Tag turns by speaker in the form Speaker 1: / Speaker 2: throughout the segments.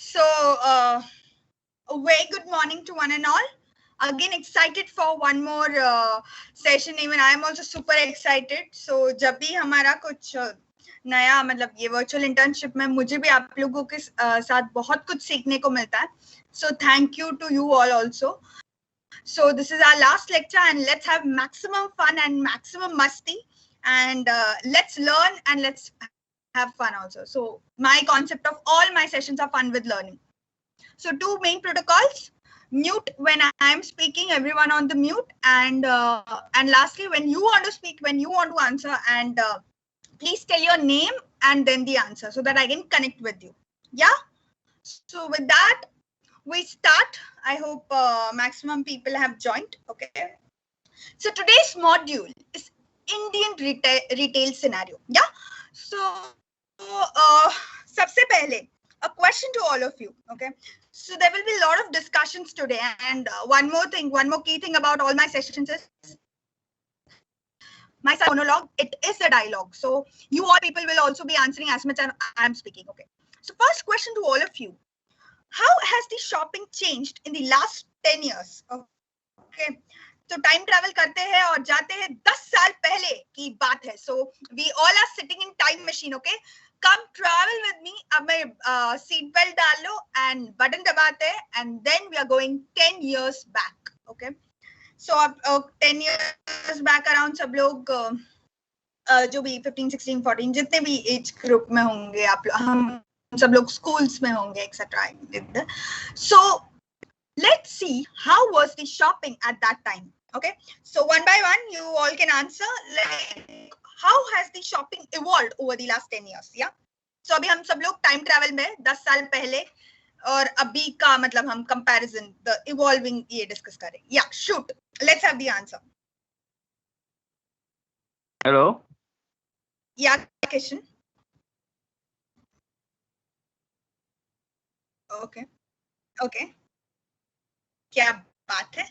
Speaker 1: So, a very good morning to one and all. Again, excited for one more session. Even I am also super excited. So, जब भी हमारा कुछ नया मतलब ये virtual internship में मुझे भी आप लोगों के साथ बहुत कुछ सीखने को मिलता है. So, thank you to you all also. So, this is our last lecture, and let's have maximum fun and maximum musty, and let's learn and let's have fun also. So, my concept of all my sessions are fun with learning. So, two main protocols: mute when I am speaking, everyone on the mute, and lastly, when you want to speak, when you want to answer, and please tell your name and then the answer so that I can connect with you. Yeah. So with that, we start. I hope maximum people have joined. Okay. So today's module is Indian retail scenario. Yeah. So सबसे पहले, a question to all of you. Okay. So there will be a lot of discussions today, and one more key thing about all my sessions is my monologue. It is a dialogue. So you all people will also be answering as much as I am speaking. Okay. So first question to all of you: how has the shopping changed in the last 10 years? Okay. तो time travel करते हैं और जाते हैं 10 साल पहले की बात है. So we all are sitting in time machine. Okay, come travel with me. अब मैं सीट बेल्ट डाल लो एंड बटन दबाते हैं and then we are going 10 years back. Okay, so अब 10 years बैक अराउंड सब लोग जो भी 15, 16, 14 जितने भी एज ग्रुप में होंगे, आप हम सब लोग स्कूल्स में होंगे etcetera. So let's see how was the shopping at that time. Okay, so one by one you all can answer, like how has the shopping evolved over the last 10 years. Yeah, so अभी हम सब लोग time travel में 10 साल पहले और अभी का मतलब हम कंपैरिजन द इवॉल्विंग ये डिस्कस करें. या shoot, let's have the answer.
Speaker 2: Hello.
Speaker 1: या किशन. ओके ओके, क्या बात है.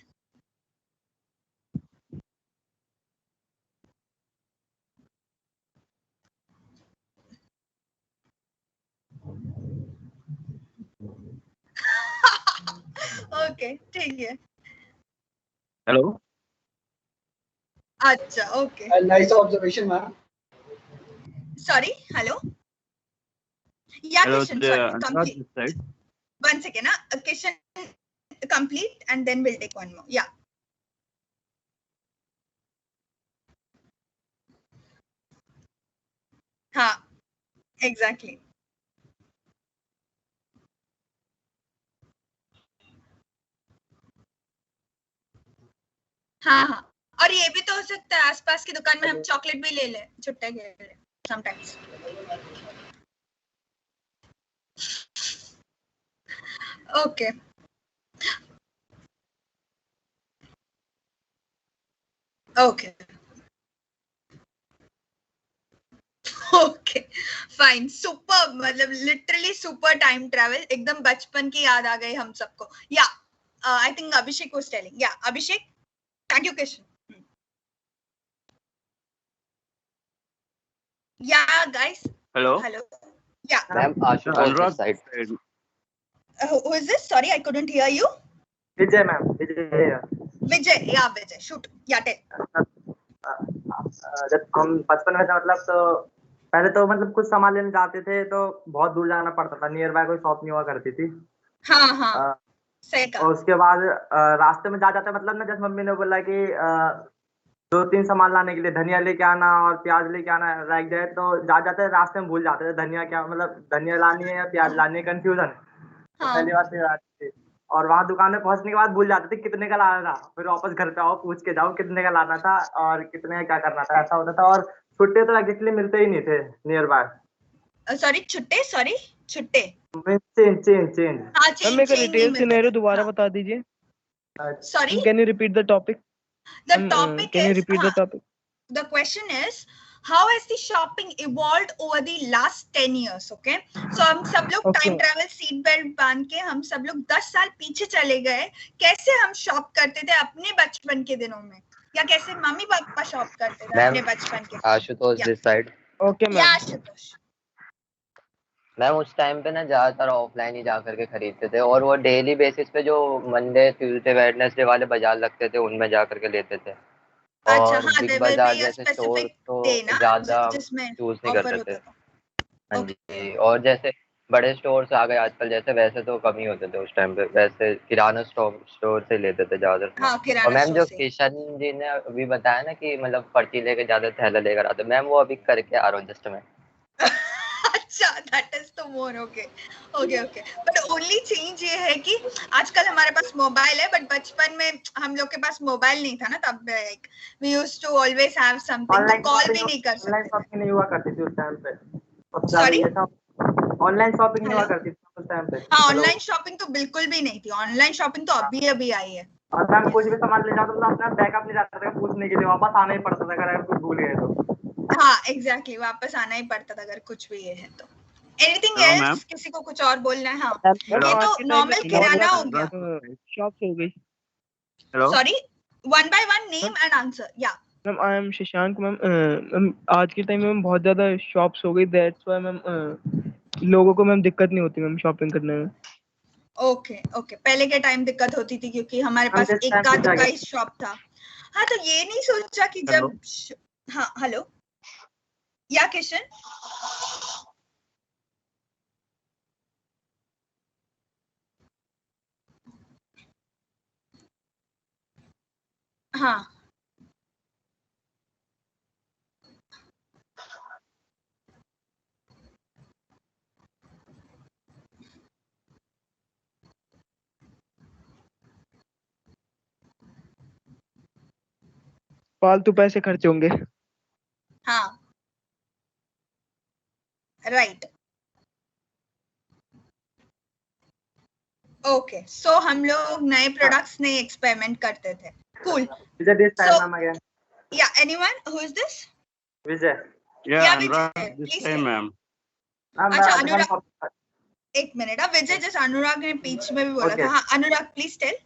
Speaker 1: ओके, ठीक है.
Speaker 2: हेलो.
Speaker 1: अच्छा, okay.
Speaker 3: Nice observation, ma'am.
Speaker 1: Sorry, hello. Yeah,
Speaker 2: Hello,
Speaker 1: Kishan, sorry,
Speaker 2: Anurag
Speaker 1: complete.
Speaker 2: this side.
Speaker 1: One second, Kishan, complete, and then we'll take one more. Yeah. हाँ, exactly. हाँ हाँ, और ये भी तो हो सकता है आसपास की दुकान में हम चॉकलेट भी ले लें छुट्टे के लिए sometimes. Okay. Okay. Okay, fine. Super, मतलब literally super time travel. एकदम बचपन की याद आ गई हम सबको. Yeah, I think Abhishek was telling. Yeah, Abhishek. Thank you, Kishan. Yeah, guys.
Speaker 2: Hello.
Speaker 1: Hello. Yeah.
Speaker 4: Ma'am, Ashutosh this side.
Speaker 1: Who is this? Sorry, I couldn't hear you.
Speaker 3: Vijay, ma'am. Vijay.
Speaker 1: Vijay. Yeah, Vijay. Shoot. Yeah, tell.
Speaker 3: जब हम बचपन में थे, मतलब तो पहले तो मतलब कुछ सामान लेने जाते थे तो बहुत दूर जाना पड़ता था. नियर बाय कोई शॉप नहीं हुआ करती थी.
Speaker 1: हाँ हाँ, सही कहा.
Speaker 3: और उसके बाद रास्ते में जा जाते मतलब ना, जैसे मम्मी ने बोला कि 2-3 सामान लाने के लिए धनिया लेके आना और प्याज लेके आना लाइक दैट, तो जा जाते रास्ते में भूल जाते थे धनिया क्या, मतलब धनिया लानी है या प्याज लानी है, कंफ्यूजन. पहली बात तो आती थी. और वहाँ दुकान में पहुंचने के बाद भूल जाते थे कितने का लाना था. फिर वापस घर पे आओ, पूछ के जाओ कितने का लाना था और कितने का क्या करना था. ऐसा होता था. और छुट्टे तो एक्चुअली मिलते ही नहीं थे नियर बाय.
Speaker 1: सॉरी, छुट्टे.
Speaker 3: चेंज.
Speaker 1: हाँ,
Speaker 5: मेरे को डिटेल सिनेरियो दोबारा बता दीजिए.
Speaker 1: Sorry,
Speaker 5: can you repeat the topic?
Speaker 1: the topic
Speaker 5: Can you
Speaker 1: is,
Speaker 5: repeat the topic?
Speaker 1: The question is, how has the shopping evolved over the last 10 years? Okay, so हम सब लोग
Speaker 5: Okay.
Speaker 1: Time travel seat belt बांध के हम सब लोग 10 साल पीछे चले गए. कैसे हम शॉप करते थे अपने बचपन के दिनों में, या कैसे मम्मी पापा शॉप करते थे
Speaker 4: Ma'am,
Speaker 1: अपने बचपन के.
Speaker 4: Ashutosh
Speaker 1: Yeah.
Speaker 4: this side.
Speaker 5: Okay,
Speaker 1: Yeah,
Speaker 5: ma'am.
Speaker 1: Ashutosh.
Speaker 4: Ma'am उस टाइम पे ना ज्यादातर ऑफलाइन ही जा करके खरीदते थे, और वो डेली बेसिस पे जो मंडे ट्यूसडे वेडनेसडे वाले बाजार लगते थे उनमें जा करके लेते थे,
Speaker 1: अच्छा,
Speaker 4: और
Speaker 1: हाँ,
Speaker 4: बिग
Speaker 1: देयर विल
Speaker 4: बाजार
Speaker 1: बी अ
Speaker 4: जैसे स्टोर
Speaker 1: स्पेसिफिक
Speaker 4: तो
Speaker 1: डे ना
Speaker 4: ज्यादा
Speaker 1: जिसमें
Speaker 4: चूज नहीं
Speaker 1: ऑफर
Speaker 4: करते थे।
Speaker 1: होता था।
Speaker 4: हाँ
Speaker 1: ओके,
Speaker 4: जी, और जैसे बड़े स्टोर्स आ गए आजकल जैसे, वैसे तो कम ही होते थे उस टाइम पे, वैसे किराना स्टोर से लेते थे ज्यादातर सामान।
Speaker 1: हाँ,
Speaker 4: और
Speaker 1: किराना
Speaker 4: मैम
Speaker 1: स्टोर
Speaker 4: जो
Speaker 1: से।
Speaker 4: किशन जी ने अभी बताया ना कि मतलब पर्ची लेके ज्यादा थैला लेकर आते, मैम वो अभी करके आ रहा हूँ जस्ट मैं।
Speaker 1: अच्छा, that is the more okay okay. But only change ये है कि आजकल हमारे पास मोबाइल है, बट बचपन में हम लोग के पास मोबाइल नहीं था ना, तब like we used to always have something, तो कॉल भी नहीं कर
Speaker 3: ऑनलाइन
Speaker 1: सकते थे।
Speaker 3: शॉपिंग नहीं हुआ करती थी उस टाइम पे, सबसे ज्यादा
Speaker 1: सॉरी,
Speaker 3: ये था। ऑनलाइन शॉपिंग नहीं हुआ
Speaker 1: हेलो।
Speaker 3: करती थी उस टाइम पे।
Speaker 1: हाँ,
Speaker 3: हेलो।
Speaker 1: ऑनलाइन शॉपिंग तो बिल्कुल भी नहीं थी, ऑनलाइन शॉपिंग तो अभी अभी आई है।
Speaker 3: और मैम कुछ भी सामान ले जाओ तो अपना बैकअप नहीं जाता था पूछने के लिए, वापस आना ही पड़ता था अगर कुछ भूल गए तो।
Speaker 1: हाँ, एग्जैक्टली, वापस आना ही पड़ता था अगर कुछ भी ये है तो। Anything
Speaker 2: Hello,
Speaker 1: else,
Speaker 2: ma'am.
Speaker 1: किसी को कुछ और बोलना है? हाँ,
Speaker 5: मैम
Speaker 1: ये
Speaker 2: Hello.
Speaker 1: तो
Speaker 5: आज के टाइम में
Speaker 1: नॉर्मल
Speaker 5: बहुत
Speaker 1: किराना
Speaker 5: ज्यादा
Speaker 1: हो गया।
Speaker 5: शॉप्स हो गई।
Speaker 2: Hello.
Speaker 1: Sorry, one by one name and answer. Yeah
Speaker 5: ma'am I am Shashank ma'am. Ma'am आज के टाइम में बहुत ज्यादा शॉप्स हो गई, दैट्स व्हाई मैम लोगों को मैम दिक्कत नहीं होती मैम शॉपिंग करने में।
Speaker 1: ओके ओके, पहले के टाइम दिक्कत होती थी क्योंकि हमारे
Speaker 3: हम
Speaker 1: पास
Speaker 3: जिस
Speaker 1: एक
Speaker 3: टाइम
Speaker 1: का
Speaker 3: पे
Speaker 1: दुका
Speaker 3: जाके
Speaker 1: ही शॉप था। हाँ, तो ये नहीं सोचा कि
Speaker 2: Hello.
Speaker 1: जब हाँ, हेलो, या किशन। हाँ,
Speaker 5: फालतू पैसे खर्च होंगे।
Speaker 1: हाँ, राइट। ओके, सो हम लोग नए प्रोडक्ट्स नए एक्सपेरिमेंट करते थे। Cool.
Speaker 3: Vijay this
Speaker 1: So,
Speaker 3: time ma'am again.
Speaker 1: Yeah anyone who is this?
Speaker 3: Vijay
Speaker 2: Yeah,
Speaker 1: yeah
Speaker 2: Anurag,
Speaker 1: Vijay,
Speaker 2: this
Speaker 1: please
Speaker 2: time, ma'am.
Speaker 1: अच्छा, अनुराग, एक मिनट। विजय, जैसे अनुराग ने बीच में भी बोला
Speaker 3: Okay.
Speaker 1: था। हाँ, Anurag please tell.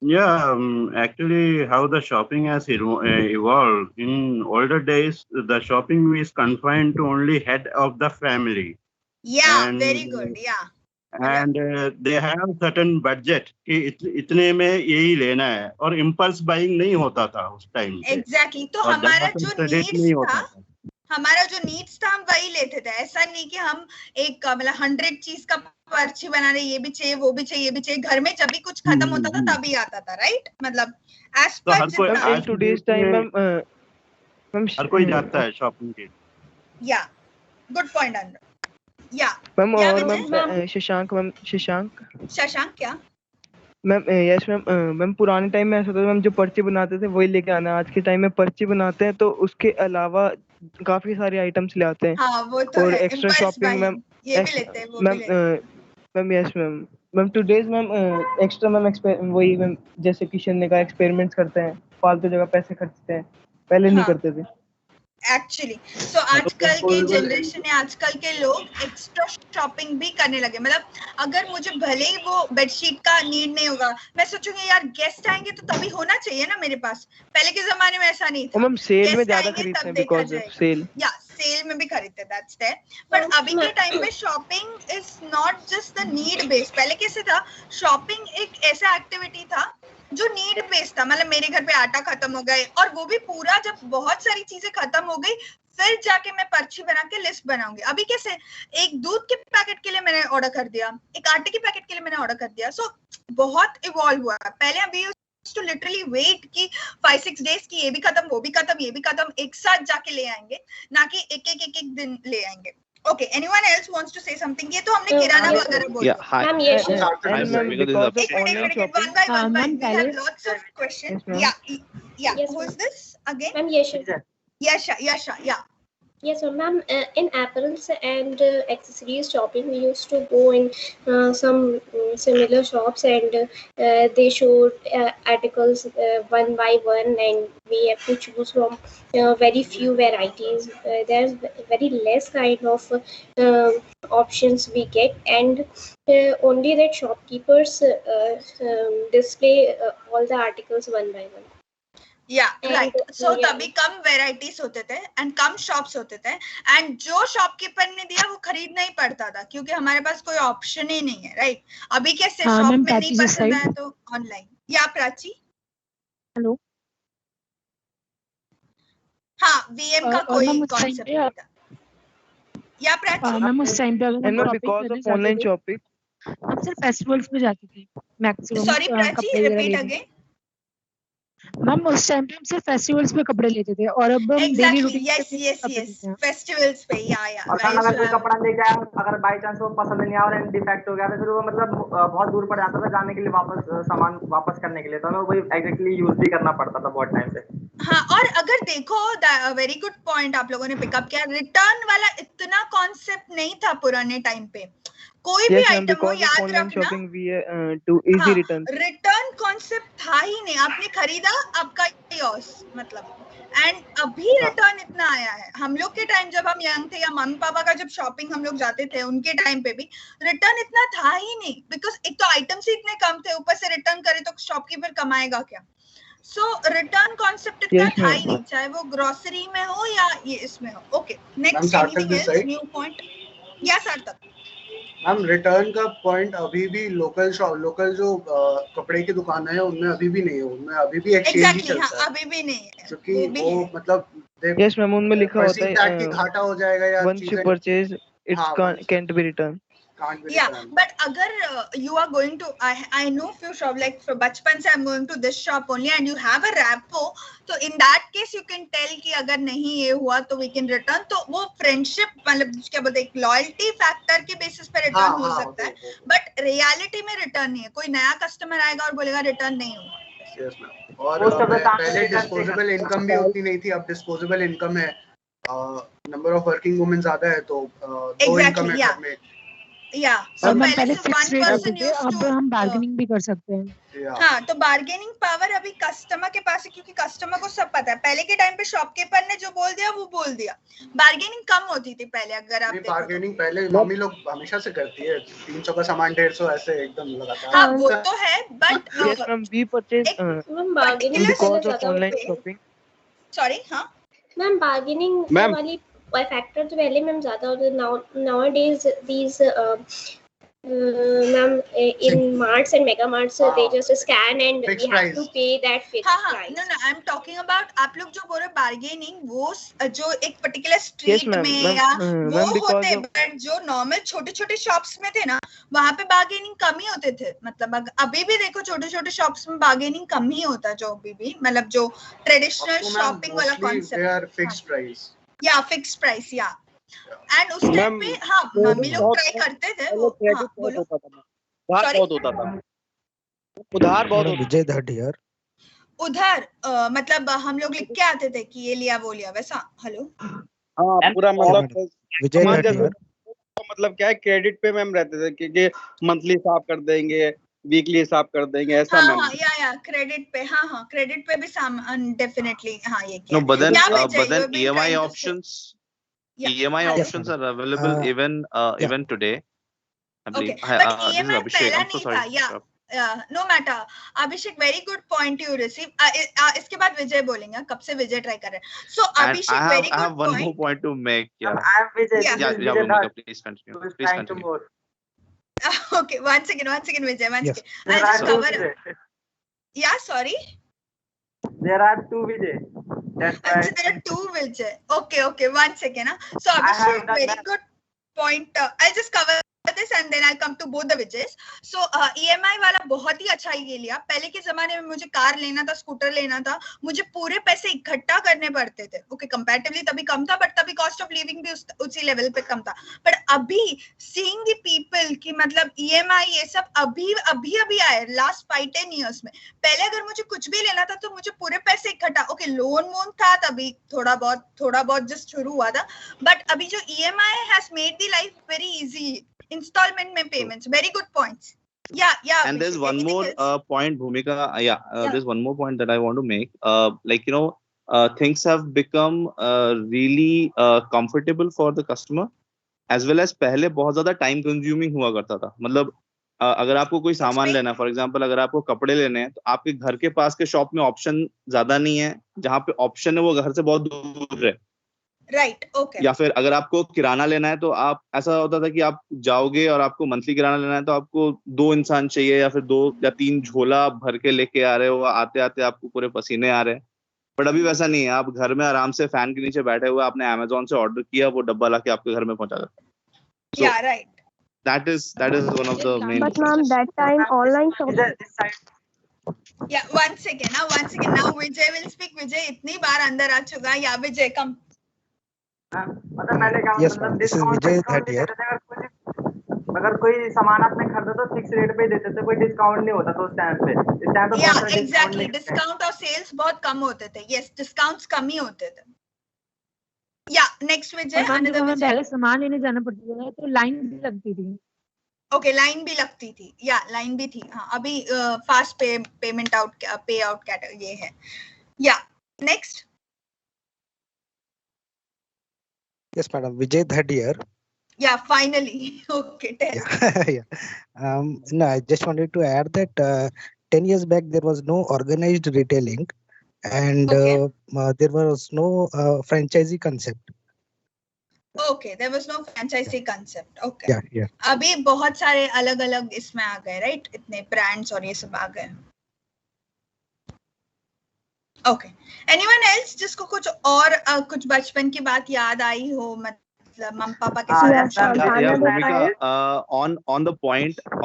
Speaker 2: Yeah, actually, how the shopping has evolved. In older days, the shopping is confined to only head of the family,
Speaker 1: या,
Speaker 2: And-
Speaker 1: वेरी गुड। या
Speaker 2: and they have certain budget कि इतने में यही लेना है, और impulse buying नहीं होता था उस टाइम पे,
Speaker 1: एग्जैक्टली, तो
Speaker 2: और
Speaker 1: हमारा
Speaker 2: ज्यादा
Speaker 1: जो
Speaker 2: credit
Speaker 1: नीड्स
Speaker 2: नहीं
Speaker 1: था,
Speaker 2: होता था।
Speaker 1: हमारा जो नीड्स था हम वही लेते थे। ऐसा नहीं कि हम एक मतलब 100 चीज का पर्ची बना रहे, ये भी चाहिए वो भी चाहिए ये भी चाहिए। घर में जब भी कुछ खत्म होता था तभी आता था, राइट? मतलब एज
Speaker 2: तो
Speaker 1: पर
Speaker 2: हर कोई
Speaker 5: मैम
Speaker 1: जितना।
Speaker 5: इन
Speaker 2: आज की
Speaker 5: टुडेज
Speaker 2: डेट
Speaker 5: टाइम
Speaker 2: में
Speaker 5: मैम
Speaker 2: हर कोई जाता है शॉपिंग के।
Speaker 1: या, गुड पॉइंट अनुराग। या
Speaker 5: मैम
Speaker 1: या
Speaker 5: और
Speaker 1: विजय।
Speaker 5: मैम शशांक
Speaker 1: शशांक क्या?
Speaker 5: Ma'am yes ma'am. मैम पुराने टाइम में ऐसा होता था मैम, जो पर्ची बनाते थे वही लेके आना। आज के टाइम में पर्ची बनाते हैं तो उसके अलावा काफी सारे आइटम्स ले आते हैं।
Speaker 1: हाँ, वो तो
Speaker 5: और
Speaker 1: है,
Speaker 5: extra
Speaker 1: impulse
Speaker 5: shopping ma'am.
Speaker 1: Buying ये भी लेते हैं, वो भी
Speaker 5: मैम
Speaker 1: लेते हैं।
Speaker 5: Ma'am yes ma'am. Ma'am today's ma'am extra ma'am वही मैम, जैसे किशन ने कहा, एक्सपेरिमेंट्स करते हैं, फालतू जगह पैसे खर्चते हैं, पहले नहीं
Speaker 1: हाँ,
Speaker 5: करते थे।
Speaker 1: एक्चुअली सो आजकल के जनरेशन है, आजकल के लोग एक्स्ट्रा शॉपिंग भी करने लगे। मतलब अगर मुझे भले ही वो बेडशीट का नीड नहीं होगा, मैं सोचूंगी यार गेस्ट आएंगे तो तभी होना चाहिए ना मेरे पास। पहले के जमाने में ऐसा नहीं
Speaker 5: और
Speaker 1: था।
Speaker 5: मैम सेल में
Speaker 1: गेस्ट
Speaker 5: ज्यादा
Speaker 1: आएंगे
Speaker 5: खरीदते
Speaker 1: तब
Speaker 5: हैं
Speaker 1: देखा
Speaker 5: बिकॉज
Speaker 1: जाएगा।
Speaker 5: सेल।
Speaker 1: या सेल में भी खरीदते, दैट्स देयर। बट अभी के टाइम पे shopping is not just the need based. पहले कैसे था, शॉपिंग एक ऐसा एक्टिविटी था जो नीड बेस्ड था। मतलब मेरे घर पे आटा खत्म हो गए, और वो भी पूरा, जब बहुत सारी चीजें खत्म हो गई फिर जाके मैं पर्ची बना के लिस्ट बनाऊंगी। अभी कैसे, एक दूध के पैकेट के लिए मैंने ऑर्डर कर दिया, एक आटे के पैकेट के लिए मैंने ऑर्डर कर दिया। सो बहुत इवॉल्व हुआ। पहले अभी टू लिटरली वेट कि 5-6 डेज की ये भी खत्म वो भी खत्म ये भी खत्म, एक साथ जाके ले आएंगे, ना कि एक दिन ले आएंगे। Okay, anyone else wants to say something? ये तो हमने किराना वगैरह बोल
Speaker 6: Yeah, hi.
Speaker 7: Ma'am, yes.
Speaker 5: And ma'am,
Speaker 6: Because
Speaker 5: because of
Speaker 6: this is
Speaker 5: online
Speaker 1: one
Speaker 5: shopping,
Speaker 1: by one.
Speaker 7: ma'am,
Speaker 1: We have
Speaker 7: पहले-
Speaker 1: lots of questions.
Speaker 5: Yes, ma'am.
Speaker 1: Yeah.
Speaker 7: Yes,
Speaker 1: Who
Speaker 7: ma'am.
Speaker 1: is this again?
Speaker 7: Ma'am, yes, sure.
Speaker 1: Yasha. Yeah.
Speaker 7: Yes, so ma'am, in apparels and accessories shopping, we used to go in some similar shops, and they showed articles one by one, and we have to choose from very few varieties. There's very less kind of options we get, and only that shopkeepers display all the articles one by one.
Speaker 1: Yeah, right. So
Speaker 7: yeah.
Speaker 1: तभी कम varieties होते थे and come shops होते थे and जो shopkeeper ने दिया वो खरीदना ही पड़ता था क्योंकि हमारे पास कोई ऑप्शन ही नहीं है, राइट? अभी कैसे
Speaker 6: हाँ,
Speaker 1: शॉप
Speaker 6: मैम,
Speaker 1: में नहीं
Speaker 6: प्राची this
Speaker 1: पसंद
Speaker 6: side.
Speaker 1: आया तो ऑनलाइन। या प्राची?
Speaker 6: हेलो।
Speaker 1: हाँ, वीएम का
Speaker 6: और
Speaker 1: कोई
Speaker 6: मैम उस टाइम
Speaker 1: कॉन्सेप्ट
Speaker 6: पे
Speaker 1: नहीं था। या प्राची?
Speaker 6: मैम उस टाइम पे अगर हम
Speaker 5: And ma'am,
Speaker 6: शॉपिंग
Speaker 5: because
Speaker 6: करने
Speaker 5: of
Speaker 6: जाते
Speaker 5: online
Speaker 6: थे
Speaker 5: shopping,
Speaker 6: हम सिर्फ फेस्टिवल्स में जाते थे मैक्सिमम
Speaker 1: सॉरी प्राची,
Speaker 6: कपड़े वगैरह
Speaker 1: रिपीट
Speaker 6: लेने।
Speaker 1: अगेन।
Speaker 6: मैम उस टाइम पे हम सिर्फ फेस्टिवल्स पे कपड़े लेते थे और अब हम डेली
Speaker 1: एग्जैक्टली,
Speaker 6: रूटीन पे
Speaker 1: यस
Speaker 6: भी
Speaker 1: यस
Speaker 6: कपड़े
Speaker 1: यस,
Speaker 6: लेते हैं।
Speaker 1: फेस्टिवल्स पे। या
Speaker 3: और मैम अगर कोई कपड़ा लेके आया, अगर बाई चांस वो पसंद नहीं आया और डिफेक्ट हो गया तो फिर वो मतलब बहुत दूर पड़ जाता था जाने के लिए, वापस सामान वापस करने के लिए, तो हमें वही एग्जैक्टली यूज भी करना पड़ता था बहुत टाइम से।
Speaker 1: हाँ, और अगर देखो वेरी गुड पॉइंट आप लोगों ने पिकअप किया, रिटर्न वाला इतना कॉन्सेप्ट नहीं था पुराने टाइम पे। कोई भी
Speaker 5: yes ma'am,
Speaker 1: आइटम हो,
Speaker 5: because of
Speaker 1: याद
Speaker 5: online
Speaker 1: रखना,
Speaker 5: shopping we do easy
Speaker 1: हाँ,
Speaker 5: returns.
Speaker 1: रिटर्न कॉन्सेप्ट था ही नहीं। आपने खरीदा, आपका लॉस मतलब। एंड अभी रिटर्न इतना आया है। हम लोग के टाइम जब हम यंग थे या मम्मी पापा का जब शॉपिंग हम लोग जाते थे उनके टाइम पे भी रिटर्न इतना था ही नहीं, बिकॉज एक तो आइटम्स ही इतने कम थे, ऊपर से रिटर्न करे तो शॉपकीपर कमाएगा क्या? सो रिटर्न कॉन्सेप्ट इतना
Speaker 5: Yes,
Speaker 1: था
Speaker 5: ma'am.
Speaker 1: ही नहीं, चाहे वो ग्रोसरी में हो या ये इसमें हो। ओके, नेक्स्ट
Speaker 8: सार्थक
Speaker 1: anything
Speaker 8: this
Speaker 1: else,
Speaker 8: side.
Speaker 1: New point? या सार्थक?
Speaker 8: मैम रिटर्न का पॉइंट अभी भी लोकल जो कपड़े की दुकान है उनमें अभी भी नहीं है, उनमें अभी भी एक्सचेंज ही
Speaker 1: एग्जैक्टली,
Speaker 8: चलता
Speaker 1: हाँ,
Speaker 8: है,
Speaker 1: अभी भी नहीं है,
Speaker 8: क्योंकि
Speaker 1: वो भी
Speaker 8: वो
Speaker 1: है।
Speaker 8: मतलब
Speaker 5: Yes ma'am, उनमें लिखा होता
Speaker 8: परसीव टैग की
Speaker 5: है
Speaker 8: घाटा हो जाएगा या
Speaker 5: once you
Speaker 8: चीजें
Speaker 5: purchase it
Speaker 8: हाँ,
Speaker 5: can't be returned.
Speaker 8: can't be
Speaker 1: Yeah,
Speaker 8: returned.
Speaker 1: but अगर you are going to, I know few shop, like for बचपन से I'm going to this shop only and you have a rapport, तो in that case you can tell कि अगर नहीं ये हुआ तो we can return, तो वो friendship मतलब क्या बोलते हैं, loyalty factor के basis पे return हो सकता है, but reality में return नहीं है। कोई नया customer आएगा और बोलेगा return नहीं होगा।
Speaker 8: Yes, ma'am. और पहले डिस्पोजेबल इनकम भी उतनी नहीं थी, अब डिस्पोजेबल इनकम है, नंबर ऑफ वर्किंग वुमेन ज्यादा है, तो दो इनकम है घर में।
Speaker 1: या
Speaker 6: और मैम
Speaker 1: पहले
Speaker 6: पहले
Speaker 1: से
Speaker 6: फिक्स
Speaker 1: one
Speaker 6: रेट
Speaker 1: person
Speaker 6: होते थे,
Speaker 1: used
Speaker 6: अब
Speaker 1: to,
Speaker 6: हम बार्गेनिंग भी कर सकते हैं।
Speaker 1: हाँ, तो बार्गेनिंग पावर अभी कस्टमर के पास है क्योंकि कस्टमर को सब पता है। पहले के टाइम पे शॉपकीपर ने जो बोल दिया वो बोल दिया। बार्गेनिंग कम होती थी पहले, अगर आप देखो।
Speaker 8: बार्गेनिंग पहले मम्मी लोग हमेशा से करती है, 300 का सामान 150 ऐसे एकदम लगातार।
Speaker 1: हाँ, वो तो है, but
Speaker 5: Yes ma'am, we purchase
Speaker 7: ma'am bargaining
Speaker 5: because of
Speaker 7: ज्यादा
Speaker 5: online
Speaker 7: होते हैं।
Speaker 5: shopping.
Speaker 1: सॉरी, हाँ
Speaker 7: मैम बार्गेनिंग वाली फैक्टर तो पहले मैम ज्यादा होते, now days these ma'am in marts and mega marts they just scan and
Speaker 8: Fixed
Speaker 7: we have to
Speaker 8: price.
Speaker 7: pay that fixed
Speaker 1: हाँ,
Speaker 7: price.
Speaker 1: no, I am talking about, आप लोग जो बोल रहे बार्गेनिंग, वो जो एक पर्टिकुलर स्ट्रीट
Speaker 5: ma'am,
Speaker 1: में
Speaker 5: ma'am,
Speaker 1: या वो
Speaker 5: ma'am, because
Speaker 1: होते,
Speaker 5: of-
Speaker 1: बट जो नॉर्मल छोटे छोटे शॉप्स में थे ना, वहाँ पे बार्गेनिंग कम ही होते थे। मतलब अभी भी देखो छोटे छोटे शॉप्स में बार्गेनिंग कम ही होता है, जो अभी भी मतलब जो ट्रेडिशनल शॉपिंग वाला concept.
Speaker 8: they are fixed price.
Speaker 1: या फिक्स प्राइस, या एंड उस टाइम पे हाँ मम्मी लोग ट्राई करते थे वो। हाँ, बोलो। Sorry?
Speaker 9: बहुत होता था, उधार बहुत होता
Speaker 10: विजय धट यार।
Speaker 1: उधर मतलब हम लोग लिख के आते थे कि ये लिया वो लिया, वैसा। हेलो,
Speaker 9: हाँ, पूरा मतलब
Speaker 10: विजय
Speaker 9: सामान
Speaker 10: धट
Speaker 9: जैसे
Speaker 10: यार।
Speaker 9: मतलब क्या है, क्रेडिट पे मैम रहते थे कि मंथली हिसाब कर देंगे, वीकली हिसाब कर देंगे, ऐसा
Speaker 1: हाँ
Speaker 9: मैम।
Speaker 1: हाँ, या क्रेडिट पे, हाँ क्रेडिट पे भी सामान डेफिनेटली, हाँ ये
Speaker 11: No, but then,
Speaker 1: क्या
Speaker 11: but
Speaker 1: Vijay,
Speaker 11: then
Speaker 1: you have been
Speaker 11: EMI
Speaker 1: trying to say.
Speaker 11: options,
Speaker 1: Yeah,
Speaker 11: EMI
Speaker 1: hello.
Speaker 11: options are available even today. I
Speaker 1: Okay,
Speaker 11: believe.
Speaker 1: but
Speaker 11: This is
Speaker 1: EMI
Speaker 11: Abhishek.
Speaker 1: पहला
Speaker 11: I'm so
Speaker 1: नहीं
Speaker 11: sorry.
Speaker 1: था, या no matter. Abhishek, very good point you receive. इसके बाद विजय बोलेंगे, कब से विजय try कर रहे हैं। सो
Speaker 11: And
Speaker 1: Abhishek,
Speaker 11: I
Speaker 1: very
Speaker 11: have
Speaker 1: good
Speaker 11: one more
Speaker 1: point.
Speaker 11: point to make. Yeah.
Speaker 3: I am Vijay.
Speaker 1: Yeah.
Speaker 3: This is
Speaker 11: Yeah,
Speaker 3: Vijay
Speaker 11: Bhumika,
Speaker 3: Dhar,
Speaker 11: please continue.
Speaker 3: who is
Speaker 11: Please
Speaker 3: trying to
Speaker 11: continue.
Speaker 3: more.
Speaker 1: Okay, one second, Vijay, one
Speaker 10: Yes.
Speaker 1: second. I'll
Speaker 3: There are
Speaker 1: just
Speaker 3: two
Speaker 1: cover.
Speaker 3: Vijay.
Speaker 1: Yeah, sorry.
Speaker 3: There are two Vijay. That's why.
Speaker 1: Achha, there are two Vijay. Okay, one second. So
Speaker 3: I have
Speaker 1: Abhishek,
Speaker 3: done
Speaker 1: very
Speaker 3: that.
Speaker 1: good point. I'll just cover this and then I'll come to both the Vijays. So EMI वाला बहुत ही अच्छा ये लिया। पहले के जमाने में मुझे कार लेना था, स्कूटर लेना था, मुझे पूरे पैसे इकट्ठा करने पड़ते थे। ओके, कंपैरेटिवली तभी कम था, बट तभी कॉस्ट ऑफ लिविंग भी उसी लेवल पे कम था। बट अभी सीइंग द पीपल की मतलब EMI ये सब अभी आए लास्ट 5-10 इयर्स में। पहले अगर मुझे कुछ भी लेना था तो मुझे पूरे पैसे इकट्ठा, ओके लोन वोन था तभी थोड़ा बहुत जस्ट शुरू हुआ था, बट अभी जो EMI has made the life very easy. Installment में payments, very good points. Yeah.
Speaker 11: And there's
Speaker 1: Abhishek,
Speaker 11: one
Speaker 1: anything
Speaker 11: more
Speaker 1: else?
Speaker 11: point, Bhumika.
Speaker 1: Yeah.
Speaker 11: There's one more point that I want to make. Like things have become really comfortable for the customer, as well as पहले बहुत ज़्यादा time consuming हुआ करता था। मतलब अगर आपको कोई सामान लेना है, फॉर एग्जांपल अगर आपको कपड़े लेने हैं, तो आपके घर के पास के शॉप में ऑप्शन ज्यादा नहीं है, जहाँ पे ऑप्शन है वो घर से बहुत दूर है।
Speaker 1: Right, okay.
Speaker 11: या फिर अगर आपको किराना लेना है, तो आप ऐसा होता था कि आप जाओगे और आपको मंथली किराना लेना है, तो आपको 2 इंसान चाहिए या फिर 2 या 3 झोला आप भर के लेके आ रहे हो, आते आते आपको पूरे पसीने आ रहे हैं। बट अभी वैसा नहीं है, आप घर में आराम से फैन के नीचे बैठे हुए, आपने अमेजोन से ऑर्डर किया, वो डब्बा लाके आपके घर में पहुंचा देता है।
Speaker 1: Yeah, right.
Speaker 11: That is one of the main.
Speaker 10: But ma'am, that time online shopping.
Speaker 1: Yeah, one second. Now Vijay will speak. Vijay इतनी बार अंदर आ चुका है। Yeah, Vijay, come.
Speaker 3: मतलब पहले क्या
Speaker 12: Yes, ma'am. This is Vijay that here.
Speaker 3: अगर कोई सामान आपने खरीदा तो फिक्स रेट पे ही देते थे, कोई डिस्काउंट नहीं होता था उस टाइम पे। इस टाइम पे
Speaker 1: Yeah, exactly. डिस्काउंट और सेल्स बहुत कम होते थे। Yes, डिस्काउंट्स कम ही होते थे। Yeah, next Vijay.
Speaker 6: Another Vijay. पहले सामान लेने जाना पड़ता था तो लाइन भी लगती थी।
Speaker 1: Okay, लाइन भी लगती थी। या लाइन भी थी। हाँ, अभी फास्ट पेमेंट पे आउट कैटेगरी ये है। या next.
Speaker 12: Yes, madam. Vijay that here.
Speaker 1: Yeah, finally. Okay, tell.
Speaker 12: Yeah. No, I just wanted to add that 10 years back there was no organized retailing, and there was no franchisee concept.
Speaker 1: Okay, there was no franchisee concept. Okay.
Speaker 12: Yeah, yeah.
Speaker 1: अभी बहुत सारे अलग-अलग इसमें आ गए, right? इतने brands और ये सब आ गए। Okay. Anyone else जिसको कुछ और कुछ बचपन की बात याद आई हो, मतलब मम्मी पापा के साथ?
Speaker 11: Bhumika, on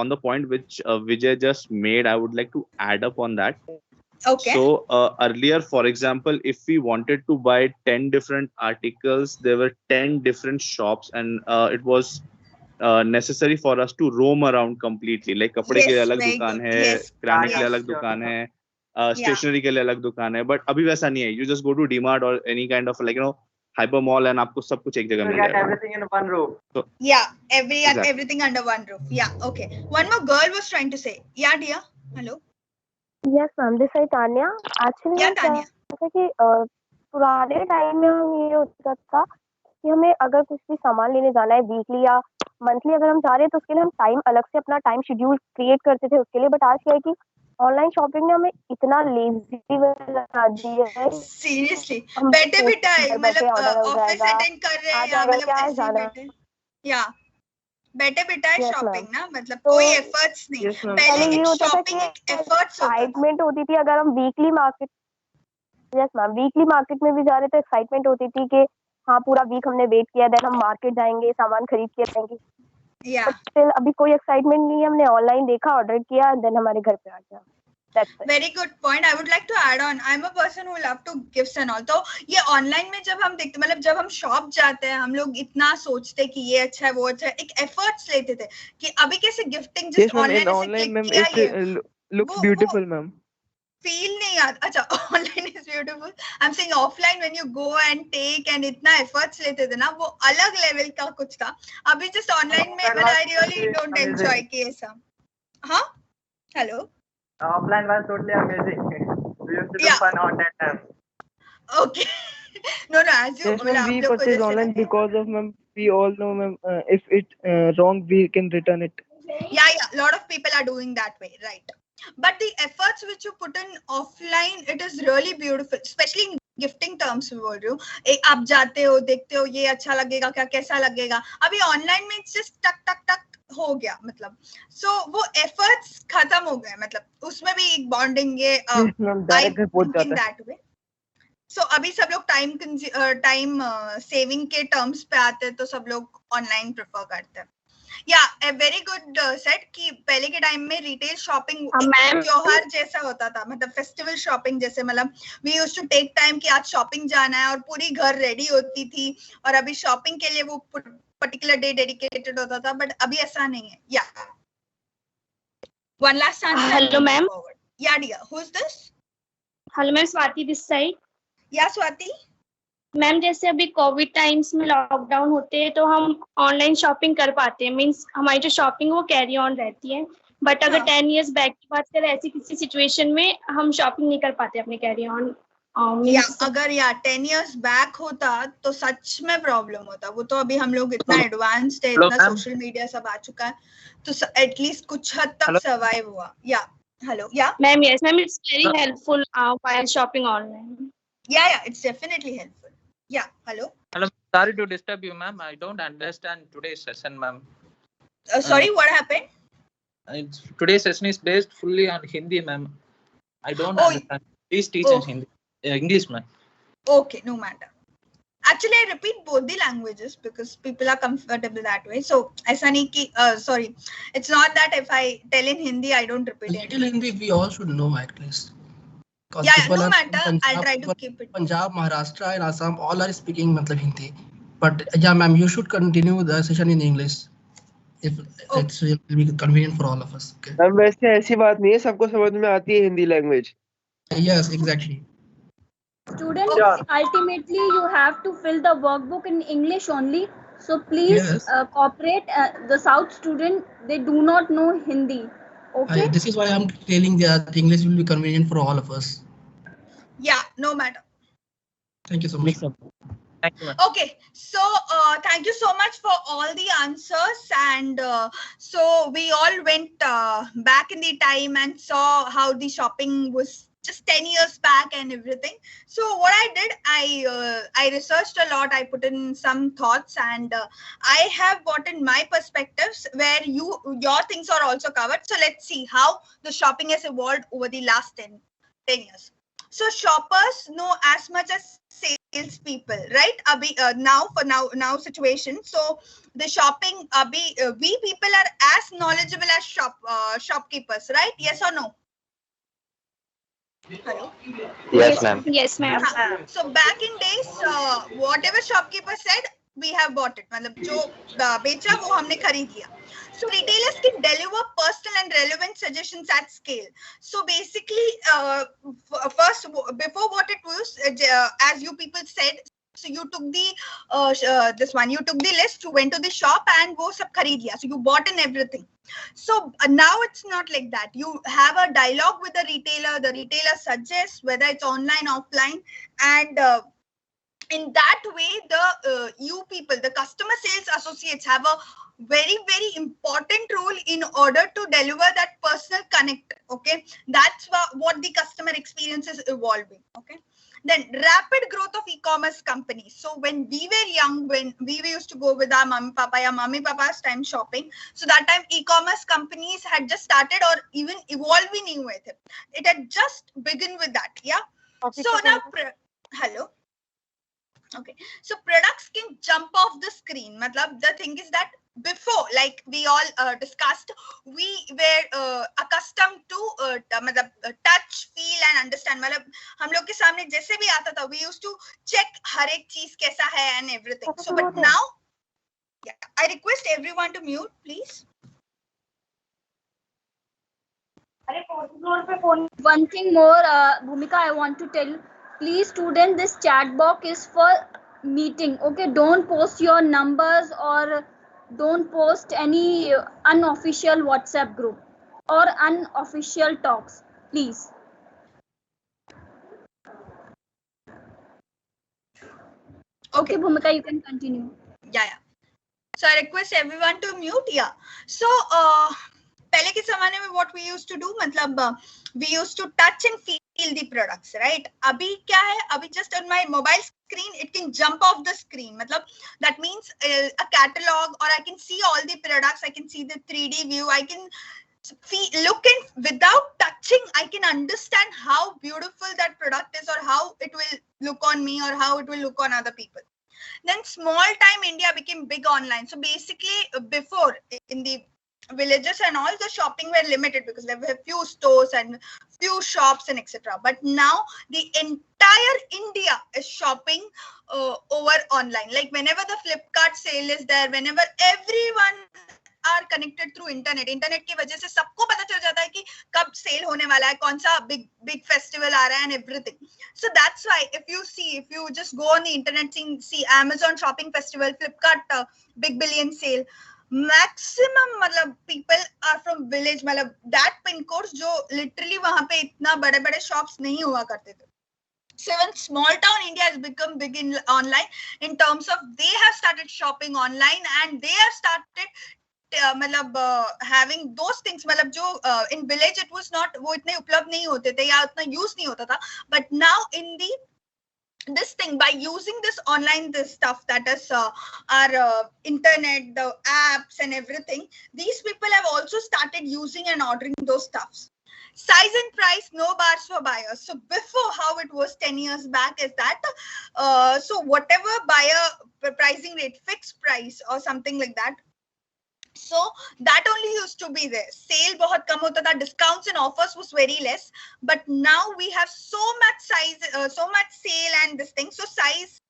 Speaker 11: the point which Vijay just made, I would like to add up on that.
Speaker 1: Okay.
Speaker 11: So earlier, for example, if we wanted to buy 10 different articles, there were 10 different shops, and it was necessary for us to roam around completely. Like कपड़े के लिए अलग दुकान है, किराने के लिए अलग दुकान है, स्टेशनरी के लिए अलग दुकान है. बट अभी वैसा नहीं है. You just go to DMart or any kind of like hyper mall and आपको सब कुछ एक जगह मिल जाएगा.
Speaker 3: Everything in one room.
Speaker 11: So,
Speaker 1: yeah, everything under one roof. Yeah, okay. One more girl was trying to say. Yeah, dear. Hello.
Speaker 10: Yes, ma'am. This is Tanya. Actually,
Speaker 1: Yeah, Tanya.
Speaker 10: जैसे कि पुराने time में हम ये होता था कि हमें अगर कुछ भी सामान लेने जाना है वीकली या मंथली अगर हम जा रहे हैं तो उसके लिए हम टाइम अलग से अपना टाइम शेड्यूल क्रिएट करते थे उसके लिए. बट आज क्या है कि ऑनलाइन शॉपिंग ने हमें इतना लेजी बना दिया है.
Speaker 1: सीरियसली बैठे बिठाए मतलब ऑफिस अटेंड कर रहे हैं या मतलब ऐसे बैठे या बैठे बिठाए शॉपिंग ना मतलब कोई एफर्ट्स नहीं. पहले
Speaker 10: ये होता था
Speaker 1: शॉपिंग एक एफर्ट्स
Speaker 10: एक्साइटमेंट होती थी. अगर हम weekly market yes ma'am weekly market में भी जा रहे तो एक्साइटमेंट होती थी कि हाँ पूरा वीक हमने वेट किया देन हम मार्केट जाएंगे सामान खरीद के आएंगे. स्टिल अभी कोई एक्साइटमेंट नहीं है. हमने ऑनलाइन देखा ऑर्डर किया देन हमारे घर पे आ गया.
Speaker 1: Very good point. I would like to add on. I'm a person who love to gifts and all. तो ये ऑनलाइन में जब हम देखते मतलब जब हम शॉप जाते हैं हम लोग इतना सोचते कि ये अच्छा है वो अच्छा है. एक एफर्ट्स लेते थे कि अभी कैसे गिफ्टिंग जिस
Speaker 5: online ma'am it looks beautiful ma'am.
Speaker 1: Feel नहीं आता. अच्छा online is beautiful. I am saying offline when you go and take and इतना एफर्ट्स लेते थे ना वो अलग लेवल का कुछ था. अभी जस्ट ऑनलाइन में but I really don't enjoy कि ऐसा. हाँ hello.
Speaker 3: Offline was totally amazing. We used to do fun on that time.
Speaker 1: Okay. No, as you.
Speaker 5: Yes, we purchase online because of ma'am. We all know ma'am. If it's wrong, we can return it.
Speaker 1: Yeah. A lot of people are doing that way, right? But the efforts which you put in offline, it is really beautiful, especially in gifting terms में बोल रही हूँ. एक आप जाते हो देखते हो ये अच्छा लगेगा क्या कैसा लगेगा. अभी ऑनलाइन में जस्ट टक टक टक हो गया मतलब सो वो एफर्ट्स खत्म हो गए. मतलब उसमें भी एक बॉन्डिंग ये दैट वे. सो अभी सब लोग टाइम सेविंग के टर्म्स पे आते हैं तो सब लोग ऑनलाइन प्रेफर करते हैं. या वेरी गुड सेट कि पहले के टाइम में रिटेल शॉपिंग त्योहार जैसा होता था मतलब फेस्टिवल शॉपिंग जैसे मतलब we used to take time कि आज शॉपिंग जाना है और पूरी घर रेडी होती थी. और अभी शॉपिंग के लिए वो पर्टिकुलर डे डेडिकेटेड होता था बट अभी ऐसा नहीं है. Yeah one last chance.
Speaker 7: Hello ma'am.
Speaker 1: Yeah dear who is this.
Speaker 7: Hello ma'am Swati this side.
Speaker 1: Yeah Swati.
Speaker 7: Ma'am जैसे अभी कोविड टाइम्स में लॉकडाउन होते हैं तो हम ऑनलाइन शॉपिंग कर पाते हैं. मींस हमारी जो शॉपिंग वो कैरी ऑन रहती है. बट अगर 10 इयर्स बैक की बात करें ऐसी किसी सिचुएशन में हम शॉपिंग नहीं कर पाते अपने कैरी ऑन.
Speaker 1: अगर 10 years बैक होता तो सच में प्रॉब्लम होता। वो तो अभी हम लोग इतना एडवांस्ड है, इतना सोशल मीडिया सब आ चुका है, तो एटलीस्ट कुछ हद तक सर्वाइव हुआ। Hello.
Speaker 13: Ma'am, yes, ma'am, it's very helpful while shopping online.
Speaker 1: Yeah, it's definitely helpful. Yeah, hello.
Speaker 14: Hello, sorry to disturb you, ma'am. I don't understand today's session, ma'am.
Speaker 1: Sorry, what happened?
Speaker 14: Today's session is based fully on Hindi, ma'am. I don't understand. Please teach in Hindi, English, ma'am.
Speaker 1: Okay, no matter. Actually, I repeat both the languages because people are comfortable that way. So, aisa nahi ki, sorry, it's not that if I tell in Hindi, I don't repeat it.
Speaker 15: Little Hindi, we all should know at least.
Speaker 1: Yeah, no matter. I'll try to keep it.
Speaker 15: Punjab, Maharashtra, and Assam all are speaking Hindi. But yeah, ma'am, you should continue the session in English if it's will be convenient for all of us. Okay.
Speaker 16: Ma'am वैसे ऐसी बात नहीं है, सबको समझ में आती है Hindi language.
Speaker 15: Yes, exactly.
Speaker 13: Students, ultimately you have to fill the workbook in English only. So please cooperate. The South student, they do not know Hindi. Okay.
Speaker 15: This is why I'm telling that English will be convenient for all of us.
Speaker 1: Yeah, no matter.
Speaker 15: Thank you so much.
Speaker 14: Thank you.
Speaker 1: Okay, so thank you so much for all the answers, and so we all went back in the time and saw how the shopping was just 10 years back and everything. So what I did, I researched a lot, I put in some thoughts, and I have gotten my perspectives where your things are also covered. So let's see how the shopping has evolved over the last 10 years. So shoppers know as much as sales people, right? Now situation. So the shopping, we people are as knowledgeable as shopkeepers, right? Yes or no? Hello?
Speaker 4: Yes, ma'am.
Speaker 13: Yes, ma'am.
Speaker 1: So back in days, whatever shopkeeper said, we have bought it. मतलब जो बेचा वो हमने खरीद लिया. So retailers can deliver personal and relevant suggestions at scale. So basically, first before what it was, as you people said, so you took the you took the list, you went to the shop and वो सब खरीद लिया. So you bought in everything. So now it's not like that. You have a dialogue with the retailer suggests whether it's online, offline, and in that way the customer sales associates have a very, very important role in order to deliver that personal connect. Okay, that's what the customer experience is evolving. Okay. Then rapid growth of e-commerce companies. So when we were young, when we used to go with our mummy papa's time shopping, so that time e-commerce companies had just started or even evolving with it. It had just begun with that. Yeah. Okay, so now, hello. Okay. So products can jump off the screen. Matlab, the thing is that before, like we all discussed, we were accustomed to touch, feel and understand. मतलब हम लोग के सामने जैसे भी आता था, we used to check हर एक चीज कैसा है and everything. So but now, yeah, I request everyone to mute, please.
Speaker 13: One thing more, Bhumika, I want to tell. Please, student, this chat box is for meeting. Okay, don't post your numbers or don't post any unofficial WhatsApp group or unofficial talks, please. Okay, Bhumika, you can continue.
Speaker 1: Yeah. So I request everyone to mute. Yeah. So पहले के ज़माने में what we used to do, मतलब we used to touch and feel the products, right? अभी क्या है? अभी just on my mobile screen, it can jump off the screen. मतलब that means a catalog, or I can see all the products. I can see the 3D view. I can look in without touching. I can understand how beautiful that product is, or how it will look on me, or how it will look on other people. Then small time India became big online. So basically, before in the villages and all, the shopping were limited because there were few stores and few shops and etc. But now the entire India is shopping over online. Like whenever the Flipkart sale is there, whenever everyone are connected through internet की वजह से सबको पता चल जाता है कि कब सेल होने वाला है, कौन सा big festival आ रहा है and everything. So that's why if you just go on the internet, see Amazon shopping festival, Flipkart big billion sale, maximum मतलब people are from village, मतलब that pin codes जो literally वहाँ पे इतना बड़े shops नहीं हुआ करते थे. So even small town India has become big in online in terms of they have started shopping online and they have started having those things. मतलब जो in village it was not, वो इतने उपलब्ध नहीं होते थे या उतना use नहीं होता था, but now in the this thing, by using this online, this stuff that is our internet, the apps and everything, these people have also started using and ordering those stuffs. Size and price, no bars for buyers. So before, how it was 10 years back is that so whatever buyer pricing rate, fixed price or something like that, so that only used to be there. Sale बहुत कम होता था, discounts and offers was very less, but now we have so much size, so much sale and this thing. So size,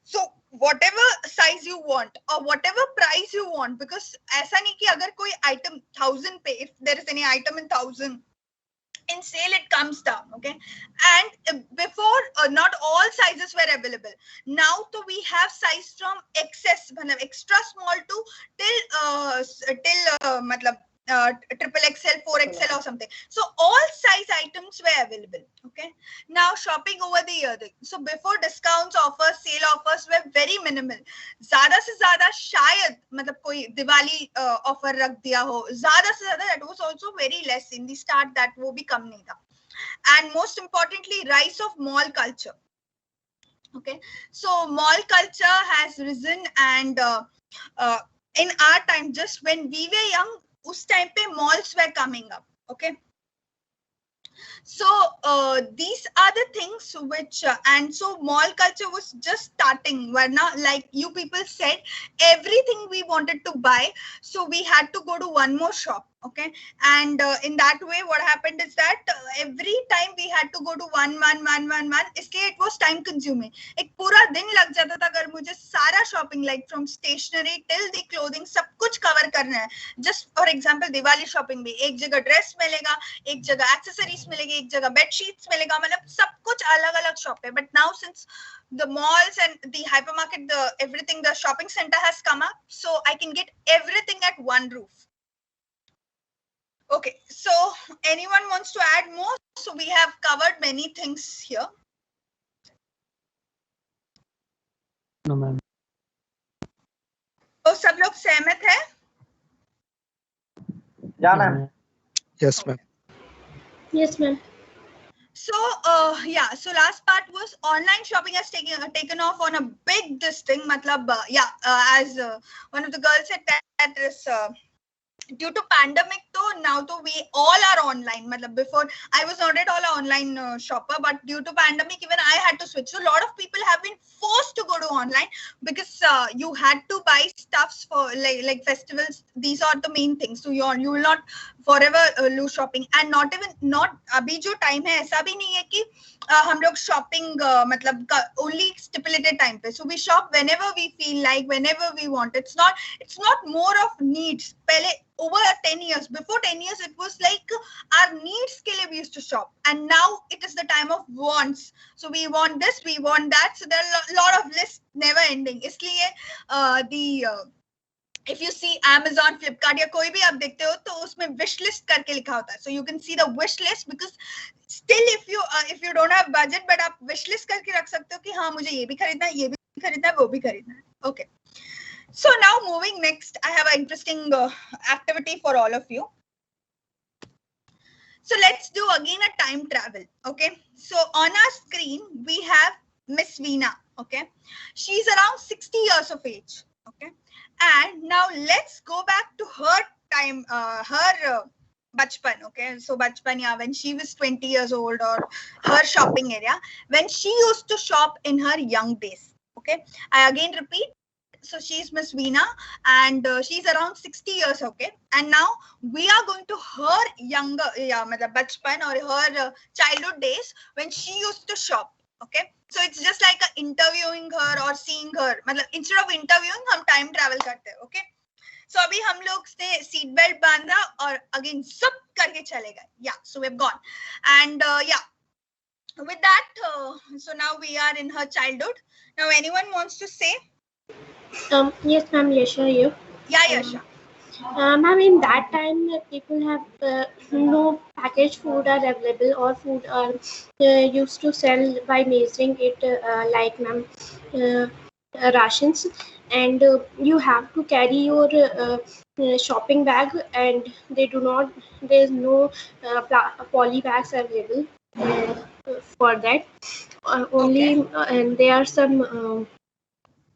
Speaker 1: so whatever size you want or whatever price you want, because ऐसा नहीं कि अगर कोई item 1000 पे, if there is any item in 1000, in sale it comes down, okay? And before not all sizes were available. Now so we have size from XS, extra small to till matlab triple XL, 4XL or something. So all size items were available, okay? Now shopping over the year, so before discounts, offers, sale offers were very minimal. ज़्यादा से ज़्यादा शायद मतलब कोई Diwali offer रख दिया हो, ज़्यादा से ज़्यादा, that was also very less in the start, that वो भी कम नहीं था. And most importantly, rise of mall culture. Okay, so mall culture has risen, and in our time, just when we were young, उस time पे malls were coming up. Okay, so these are the things which and so mall culture was just starting. Varna, like you people said, everything we wanted to buy, so we had to go to one more shop. Okay, and in that way what happened is that every time we had to go to one, इसलिए it was time consuming. एक पूरा दिन लग जाता था अगर मुझे सारा shopping, like from stationery till the clothing, सब कुछ cover करना है. Just for example, Diwali shopping भी एक जगह dress मिलेगा, एक जगह accessories मिलेगी, एक जगह bed sheets मिलेगा, मतलब सब कुछ अलग-अलग shop है. But now since the malls and the hypermarket, everything, the shopping center has come up, so I can get everything at one roof. Okay, so anyone wants to add more? So we have covered many things here.
Speaker 16: No, ma'am.
Speaker 1: तो सब लोग सहमत है?
Speaker 3: Yeah, ma'am.
Speaker 12: Yes, ma'am.
Speaker 7: Yes, ma'am.
Speaker 1: So yeah, so last part was online shopping has taken off on a big this thing. Matlab as one of the girls said, that is due to pandemic, though now we all are online. Matlab before I was not at all an online shopper, but due to pandemic even I had to switch. So a lot of people have been forced to go to online because you had to buy stuffs for like festivals. These are the main things. So you will not forever lose shopping, and not अभी जो time है ऐसा भी नहीं है कि हम लोग shopping मतलब only stipulated time पे. So we shop whenever we feel like, whenever we want. It's not more of needs. पहले over 10 years, before 10 years, it was like our needs के लिए we used to shop, and now it is the time of wants. So we want this, we want that. So there are a lot of lists never ending. इसलिए if you see Amazon, Flipkart या कोई भी आप देखते हो तो उसमें wish list करके लिखा होता है. So you can see the wish list, because still if you don't have budget, but आप wish list करके रख सकते हो कि हाँ मुझे ये भी खरीदना है, ये भी खरीदना है, वो भी खरीदना है. Okay. So now moving next, I have an interesting activity for all of you. So let's do again a time travel. Okay. So on our screen we have Miss Veena. Okay. She's around 60 years of age. Okay. And now let's go back to her time, her bachpan. Okay. So bachpan, yeah, when she was 20 years old, or her shopping area, when she used to shop in her young days. Okay. I again repeat. So she's Miss Veena, and she's around 60 years, okay? And now we are going to her younger, bachpan or her childhood days when she used to shop, okay? So it's just like interviewing her or seeing her. Instead of interviewing, हम time travel करते हैं, okay? So अभी हम लोग ने seat belt बांधा और again सब करके चले गए. Yeah, so we've gone. And yeah, with that, so now we are in her childhood. Now anyone wants to say?
Speaker 7: Yes, ma'am. Yasha, you.
Speaker 1: Yeah, Yasha.
Speaker 7: Ma'am, in that time, people have no packaged food are available, or food are used to sell by measuring it, like ma'am, rations, and you have to carry your shopping bag, and there's no poly bags available for that. Only and there are some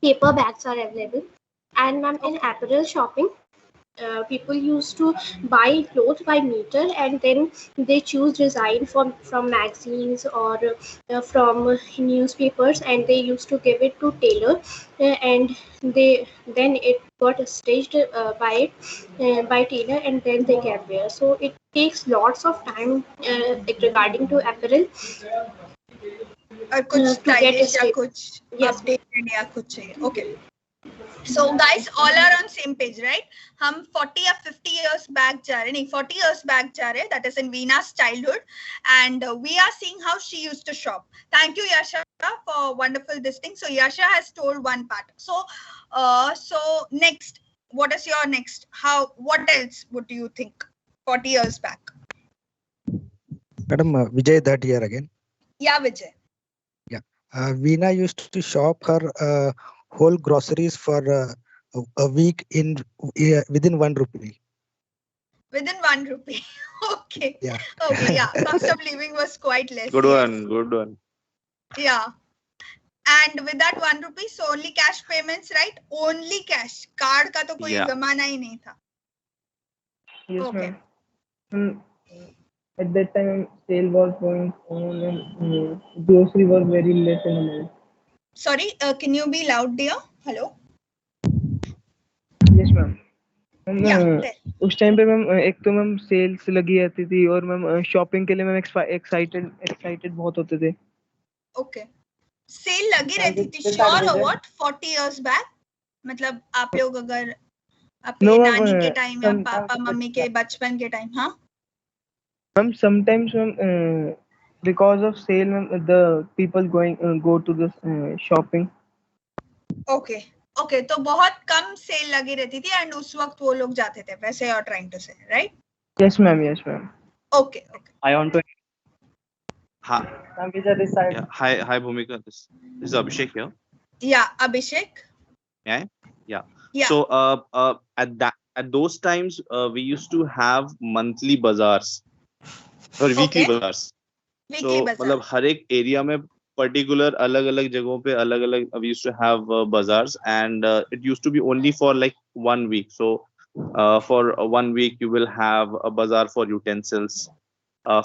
Speaker 7: paper bags are available. And ma'am, in apparel shopping, people used to buy clothes by meter, and then they choose design from magazines or from newspapers, and they used to give it to tailor, and then it got staged by tailor, and then they can wear. So it takes lots of time regarding to apparel
Speaker 1: और कुछ
Speaker 7: to get
Speaker 1: stylish या
Speaker 7: staged.
Speaker 1: कुछ
Speaker 7: Yes.
Speaker 1: updated या कुछ चाहिए. Okay. So guys, all are on same page, right? हम 40 या 50 years back जा रहे, नहीं 40 years back जा रहे. That is in Veena's childhood, and we are seeing how she used to shop. Thank you, Yasha, for wonderful this thing. So Yasha has told one part. So next, what is your next? What else would you think 40 years back?
Speaker 12: Madam, Vijay that here again.
Speaker 1: Yeah, Vijay.
Speaker 12: Veena used to shop her whole groceries for a week within 1 rupee.
Speaker 1: Within 1 rupee. Okay.
Speaker 12: Yeah.
Speaker 1: Okay, yeah. Cost of living was quite less.
Speaker 11: Good
Speaker 1: yes.
Speaker 11: one, good one.
Speaker 1: Yeah. And with that 1 rupee, so only cash payments, right? Only cash. Card का तो कोई
Speaker 11: Yeah.
Speaker 1: जमाना ही नहीं था.
Speaker 5: Yes,
Speaker 1: Okay.
Speaker 5: ma'am. At that time, sale was going on, and grocery was very less in amount.
Speaker 1: Sorry, can you be loud, dear? Hello?
Speaker 5: Yes, ma'am.
Speaker 1: Yeah,
Speaker 5: उस time पे ma'am एक तो मैम सेल्स लगी रहती थी, और ma'am shopping के लिए मैम एक्साइटेड बहुत होते थे.
Speaker 1: Okay. सेल लगी रहती थी, sure or what? 40 years back? मतलब आप लोग अगर अपने
Speaker 5: No,
Speaker 1: नानी के टाइम या
Speaker 5: some-
Speaker 1: पापा मम्मी के बचपन के टाइम, हाँ?
Speaker 5: Ma'am, sometimes because of sale, ma'am, the people go to the shopping.
Speaker 1: Okay. Okay, तो बहुत कम सेल लगी रहती थी, and उस वक्त वो लोग जाते थे, वैसे you're trying to say, right?
Speaker 5: Yes, ma'am. Yes, ma'am.
Speaker 1: Okay. Okay.
Speaker 3: I want to.
Speaker 11: Hi,
Speaker 3: Ma'am, Vijay this side.
Speaker 11: yeah, hi, Bhumika. This is Abhishek here.
Speaker 1: Yeah, Abhishek.
Speaker 11: Yeah, yeah.
Speaker 1: Yeah.
Speaker 11: So, at those times, we used to have monthly bazaars or weekly
Speaker 1: Okay.
Speaker 11: bazaars.
Speaker 1: Weekly
Speaker 11: So,
Speaker 1: bazaar.
Speaker 11: मतलब हर एक area में particular अलग-अलग जगहों पे अलग-अलग we used to have bazaars, and it used to be only for like 1 week. So, for 1 week you will have a bazaar for utensils.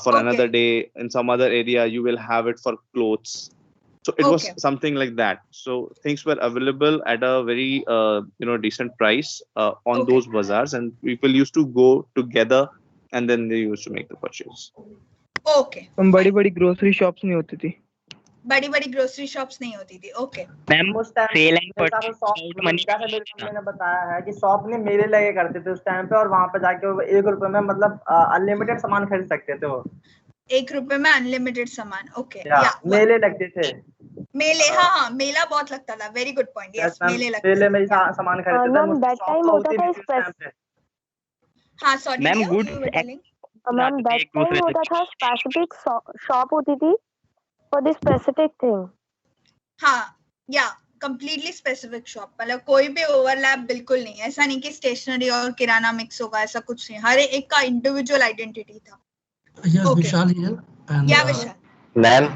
Speaker 11: For another day in some other area you will have it for clothes. So it was
Speaker 1: Okay.
Speaker 11: something like that. So things were available at a very decent price on those bazaars, and people used to go together, and then they used to make the purchase.
Speaker 1: Okay.
Speaker 5: हम बड़ी-बड़ी grocery shops नहीं होती थी.
Speaker 1: बड़ी बड़ी grocery shops नहीं होती थी. ओके.
Speaker 3: मैम उस टाइम सेल एंड परचेज जैसा मेरी मम्मी ने बताया है कि शॉप में मेले लगे करते थे उस टाइम पे, और वहां पे जाके वो 1 रुपए में मतलब अनलिमिटेड सामान खरीद सकते थे वो.
Speaker 1: 1 रुपए में अनलिमिटेड सामान. ओके.
Speaker 3: या मेले लगते थे.
Speaker 1: मेले, हाँ, मेला बहुत लगता था. Very good point. यस, मेले लगते
Speaker 3: मेले में सामान खरीदते थे.
Speaker 10: मैम दैट टाइम होता था स्पेसिफिक.
Speaker 1: हाँ, sorry
Speaker 10: ma'am,
Speaker 1: good.
Speaker 10: Ma'am that time होता था स्पेसिफिक शॉप होती थी फॉर द स्पेसिफिक थिंग.
Speaker 1: हाँ, या कंप्लीटली स्पेसिफिक शॉप. मतलब कोई भी ओवरलैप बिल्कुल नहीं. ऐसा नहीं कि स्टेशनरी और किराना मिक्स होगा, ऐसा कुछ नहीं. हर एक का इंडिविजुअल आइडेंटिटी था.
Speaker 15: Yes, Vishal here. And,
Speaker 1: Yeah, Vishal.
Speaker 4: Ma'am.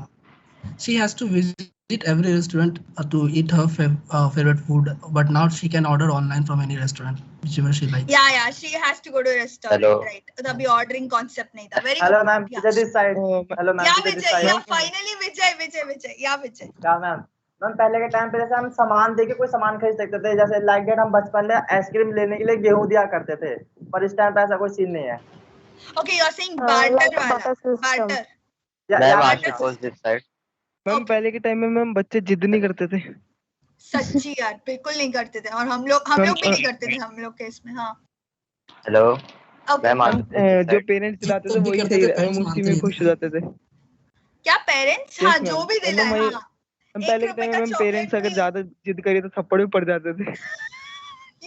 Speaker 15: She has to visit every restaurant to eat her favorite food, but now she can order online from any restaurant, whichever she likes.
Speaker 1: Yeah, she has to go to a restaurant,
Speaker 4: Hello.
Speaker 1: right? तभी ordering concept नहीं था. Very
Speaker 3: Hello
Speaker 1: good.
Speaker 3: ma'am, Vijay this side. Hello ma'am,
Speaker 1: Yeah,
Speaker 3: Vijay this
Speaker 1: Vijay.
Speaker 3: side.
Speaker 1: Yeah, finally Vijay. Yeah, Vijay.
Speaker 3: क्या ma'am? Ma'am पहले के time पे जैसे हम सामान देके कोई सामान खरीद सकते थे, जैसे लाइक दैट हम बचपन में आइसक्रीम लेने के लिए गेहूं दिया करते थे, पर इस टाइम पे ऐसा कोई सीन नहीं है.
Speaker 1: Okay, you're saying barter वाला. Barter.
Speaker 4: Ma'am, Ashik was this side.
Speaker 5: Ma'am पहले के टाइम में मैम बच्चे जिद नहीं करते थे.
Speaker 1: सच्ची यार, बिल्कुल नहीं करते थे. और हम लोग भी नहीं करते थे हम लोग के इसमें. हाँ.
Speaker 4: Hello.
Speaker 1: Okay.
Speaker 4: Ma'am,
Speaker 5: जो पेरेंट्स दिलाते थे वही सही, हम उसी में खुश हो जाते थे.
Speaker 1: क्या पेरेंट्स? हाँ, जो भी दिलाए. हाँ.
Speaker 5: पहले के टाइम में पेरेंट्स अगर ज्यादा जिद करे तो थप्पड़ भी पड़ जाते थे.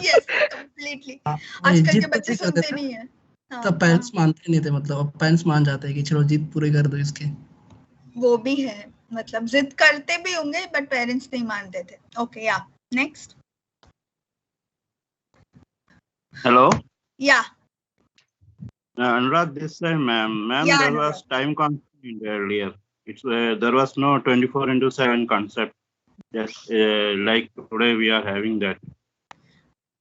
Speaker 1: Yes, completely. आजकल के बच्चे सुनते नहीं है.
Speaker 15: तब पेरेंट्स मानते नहीं थे, मतलब अब पेरेंट्स मान जाते हैं कि चलो जिद पूरी कर दो इसके.
Speaker 1: वो भी है, मतलब जिद करते भी होंगे बट पेरेंट्स नहीं मानते थे. ओके, या next.
Speaker 2: Hello.
Speaker 1: Yeah.
Speaker 2: Anurag, this time, ma'am.
Speaker 1: Yeah,
Speaker 2: there
Speaker 1: Anurag.
Speaker 2: was time constraint earlier. There was no 24/7 concept. Yes, like today we are having that.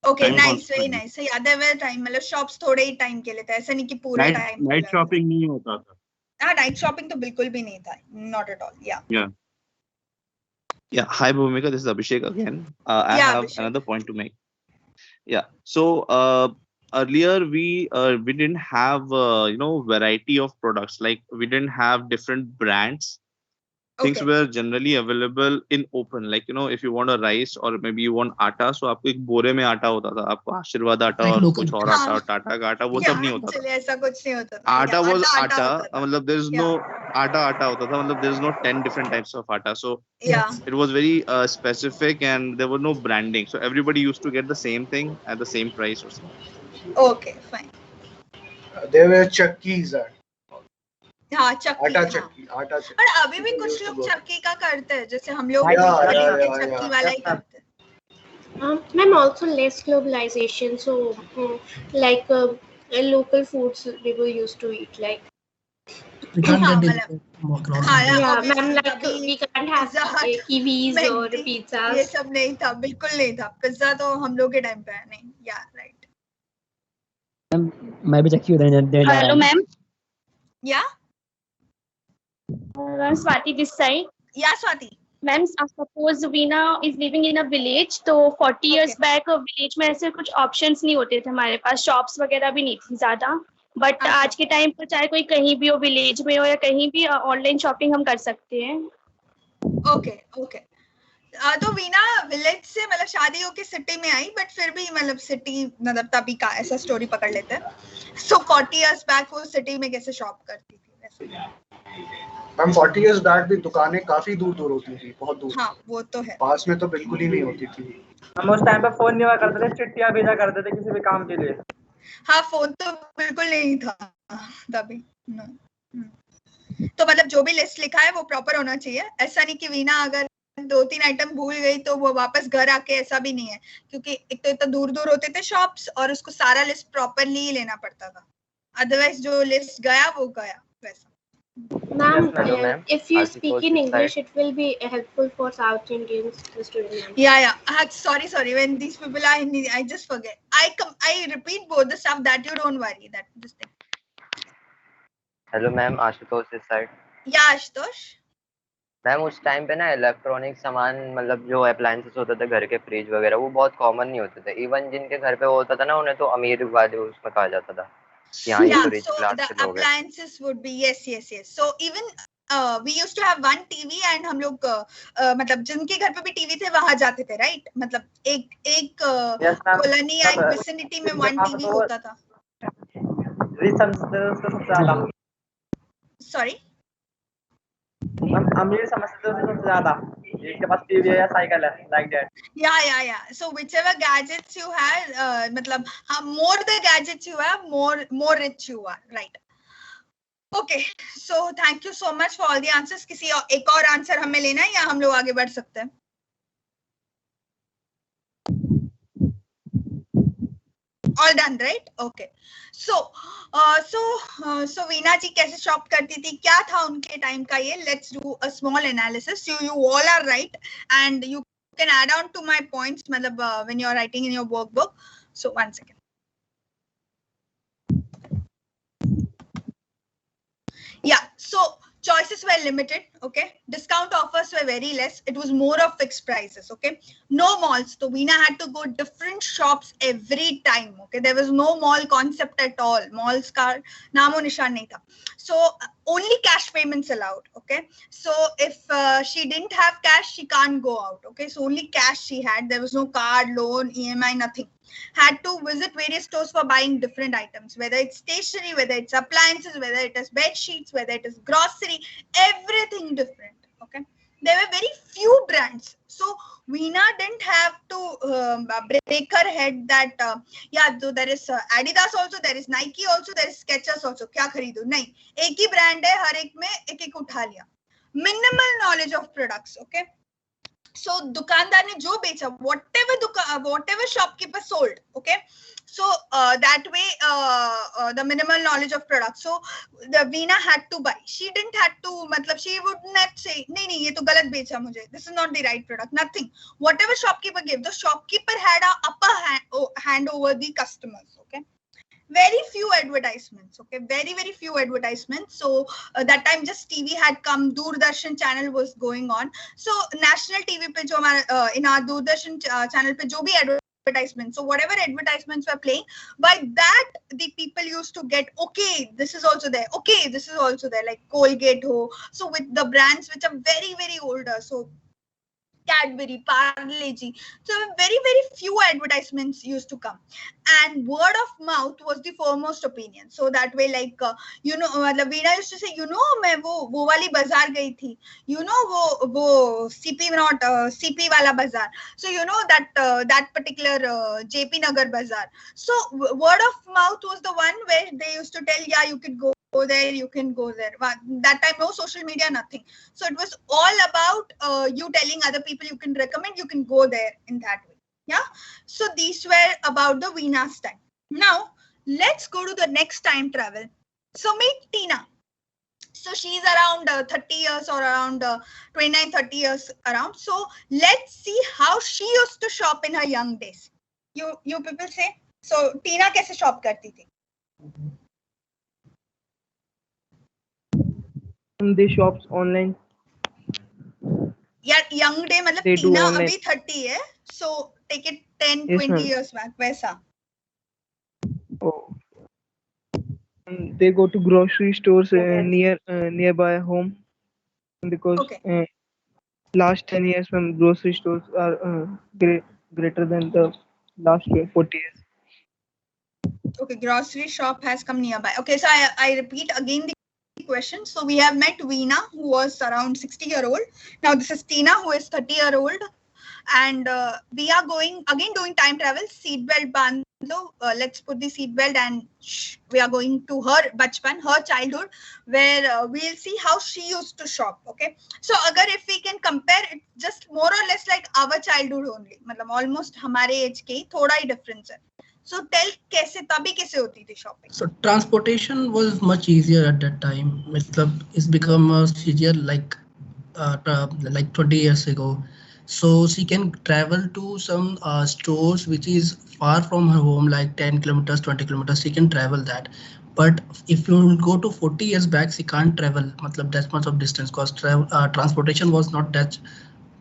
Speaker 1: Okay,
Speaker 2: Time
Speaker 1: nice,
Speaker 2: constant.
Speaker 1: very nice. So yeah, there were time, मतलब shops थोड़े ही time के लिए था, ऐसा नहीं कि पूरे time.
Speaker 2: Night shopping नहीं होता था.
Speaker 1: हाँ, night shopping तो बिल्कुल भी नहीं था. Not at all. Yeah.
Speaker 11: Yeah. Hi, Bhumika. This is Abhishek again. I have
Speaker 1: Abhishek.
Speaker 11: another point to make. Yeah. So earlier we didn't have variety of products. Like we didn't have different brands. Things were generally available in open. Like if you want a rice or maybe you want atta, so आपको एक बोरे में आटा होता था. आपको आशीर्वाद आटा और कुछ और आटा और टाटा का आटा वो सब नहीं होता था.
Speaker 1: चलिए ऐसा कुछ नहीं होता था.
Speaker 11: आटा was आटा. मतलब there is no आटा होता था. मतलब there is no 10 different types of atta. So it was very specific and there was no branding. So everybody used to get the same thing at the same price or something.
Speaker 1: Okay, fine.
Speaker 8: There were chakkis.
Speaker 1: हाँ, चक्की.
Speaker 8: आटा चक्की.
Speaker 1: पर अभी भी कुछ लोग चक्की का करते हैं, जैसे हम लोग चक्की वाला ही करते हैं.
Speaker 7: Ma'am, also less globalization, so like local foods people used to eat, like
Speaker 15: we can't get it.
Speaker 7: Yeah, ma'am, like we can't have kiwis or pizzas.
Speaker 1: ये सब नहीं था, बिल्कुल नहीं था. पिज्जा तो हम लोग के टाइम पे है नहीं. Yeah, right.
Speaker 17: मैं भी चक्की उधर.
Speaker 13: Hello, ma'am.
Speaker 1: Yeah.
Speaker 13: Swati this side.
Speaker 1: Yeah, Swati.
Speaker 13: Ma'am, suppose Veena is living in a village, तो 40 years back village में ऐसे कुछ options नहीं होते थे हमारे पास, shops वगैरह भी नहीं थी ज़्यादा. But आज के टाइम पर चाहे कोई कहीं भी हो, village में हो या कहीं भी online shopping हम कर सकते हैं.
Speaker 1: Okay. तो वीना विलेज से मतलब शादी होके सिटी में आई, बट फिर भी मतलब सिटी मतलब तभी का ऐसा स्टोरी पकड़ लेते हैं. So 40 years back वो सिटी में कैसे शॉप करती थी?
Speaker 8: मैम 40 years बैक भी दुकानें काफी दूर होती थी, बहुत दूर.
Speaker 1: हाँ, वो तो है.
Speaker 8: पास में तो बिल्कुल ही नहीं होती थी.
Speaker 3: हम उस टाइम पे फोन नहीं हुआ करते थे, चिट्ठियां भेजा करते थे किसी भी काम के लिए.
Speaker 1: हाँ, फोन तो बिल्कुल नहीं था तभी. तो मतलब जो भी लिस्ट लिखा है वो प्रॉपर होना चाहिए. ऐसा नहीं कि वीना अगर 2-3 आइटम भूल गई तो वो वापस घर आके, ऐसा भी नहीं है, क्योंकि एक तो इतना दूर होते थे शॉप्स और उसको सारा लिस्ट प्रॉपरली ही लेना पड़ता था. अदरवाइज जो लिस्ट गया वो गया वैसा.
Speaker 7: Ma'am, if you speak in English, it will be helpful for South Indians to students.
Speaker 1: Yeah. Sorry. When these people are in, I just forget. I repeat both the stuff that you don't worry. That this thing.
Speaker 4: Hello, ma'am. Ashutosh this side.
Speaker 1: Yeah, Ashutosh.
Speaker 4: Ma'am उस time पे ना electronic सामान मतलब जो appliances होते थे घर के फ्रिज वगैरह वो बहुत कॉमन नहीं होते थे. इवन जिनके घर पे होता था ना उन्हें तो अमीर वाले उसमें कहा जाता था.
Speaker 1: Yeah, so the appliances would be yes. So even we used to have one TV and हम लोग मतलब जिनके घर पे भी टीवी थे वहां जाते थे, right? मतलब एक कॉलोनी या एक विसिनिटी में one TV होता था. Sorry.
Speaker 3: अमीर समझते थे सबसे ज्यादा जिनके पास टीवी है या साइकिल है, like that.
Speaker 1: Yeah. So whichever gadgets you had, मतलब more the gadgets you have, more rich you are, right? Okay, so thank you so much for all the answers. किसी एक और आंसर हमें लेना है या हम लोग आगे बढ़ सकते हैं? All done, right? Okay. So Veena जी कैसे शॉप करती थी, क्या था उनके टाइम का ये? Let's do a small analysis. You all are right, and you can add on to my points, मतलब when you're writing in your workbook. So one second. Yeah. So choices were limited. Okay. Discount offers were very less. It was more of fixed prices. Okay. No malls. So Veena had to go different shops every time. Okay. There was no mall concept at all. Malls ka naamo nishan nahi tha. So only cash payments allowed. Okay. So if she didn't have cash, she can't go out. Okay. So only cash she had. There was no card, loan, EMI, nothing. Had to visit various stores for buying different items, whether it's stationery, whether it's appliances, whether it is bed sheets, whether it is grocery, everything different. Okay. there were very few brands. So Veena didn't have to break her head that yeah, so there is Adidas also, there is Nike also, there is Skechers also. क्या खरीदूं? नहीं, एक ही brand है, हर एक में एक एक उठा लिया. Minimal knowledge of products. Okay. So दुकानदार ने जो बेचा, whatever shopkeeper sold, okay, so that way the minimal knowledge of products, so the Veena had to buy. She didn't had to, मतलब she would not say नहीं ये तो गलत बेचा मुझे, this is not the right product, nothing. Whatever shopkeeper gave, the shopkeeper had a upper hand over the customers. Okay. Very few advertisements, okay, very few advertisements. So that time just TV had come, Doordarshan channel was going on, so national TV pe jo hamara in our Doordarshan channel pe jo bhi advertisements, so whatever advertisements were playing, by that the people used to get, okay, this is also there, okay, this is also there, like Colgate ho, so with the brands which are very older, so Cadbury, Parle-G. So very few advertisements used to come, and word of mouth was the foremost opinion. So that way, like you know, Veena used to say, you know, मैं वो वाली बाजार गई थी, you know, वो CP not CP वाला बाजार. So you know that particular JP Nagar bazaar. So word of mouth was the one where they used to tell, yeah, you could go there, you can go there. That time no social media, nothing, so it was all about you telling other people you can recommend, you can go there in that way. Yeah, so these were about the Veena's time. Now let's go to the next time travel. So meet Tina. So she's around 30 years or around 29-30 years around. So let's see how she used to shop in her young days. You people say, so Tina कैसे shop करती थी?
Speaker 5: They shops online.
Speaker 1: यार young day मतलब
Speaker 5: They do
Speaker 1: Tina
Speaker 5: online.
Speaker 1: अभी 30 है, so take it 10
Speaker 5: Yes,
Speaker 1: 20
Speaker 5: ma'am.
Speaker 1: years back वैसा.
Speaker 5: Oh. They go to grocery stores nearby home, because
Speaker 1: Okay.
Speaker 5: last 10 years when grocery stores are greater than the last 40 years.
Speaker 1: Okay, grocery shop has come nearby. Okay, so I repeat again the question. So we have met Veena, who was around 60-year-old. Now this is Tina, who is 30-year-old, and we are going again doing time travel. Seatbelt band. Let's put the seatbelt, and we are going to her bachpan, her childhood, where we'll see how she used to shop. Okay, so agar if we can compare it, just more or less like our childhood only, मतलब almost हमारे age के ही थोड़ा ही difference है. So tell कैसे तभी कैसे होती थी shopping?
Speaker 15: So transportation was much easier at that time. It's become easier like 20 years ago. So she can travel to some stores which is far from her home, like 10 kilometers, 20 kilometers. She can travel that. But if you go to 40 years back, she can't travel that much of distance, because transportation was not that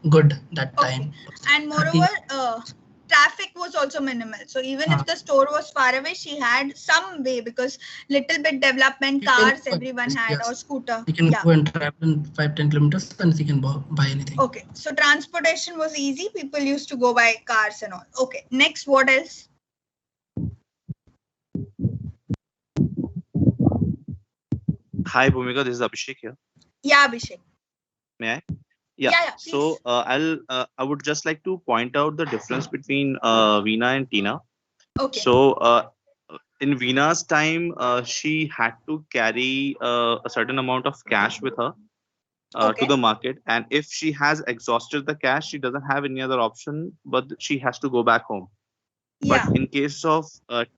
Speaker 15: good that time.
Speaker 1: And moreover, traffic was also minimal. So even if the store was far away, she had some way, because little bit development, cars everyone had, or scooter.
Speaker 15: You can go and travel in 5-10 kilometers and you can buy anything.
Speaker 1: Okay, so transportation was easy. People used to go by cars and all. Okay, next, what else?
Speaker 11: Hi, Bhumika. This is Abhishek here.
Speaker 1: Yeah, Abhishek.
Speaker 11: May I? Yeah. So I would just like to point out the difference between Veena and Tina.
Speaker 1: Okay.
Speaker 11: So in Veena's time, she had to carry a certain amount of cash with her to the market, and if she has exhausted the cash, she doesn't have any other option, but she has to go back home.
Speaker 1: Yeah.
Speaker 11: But in case of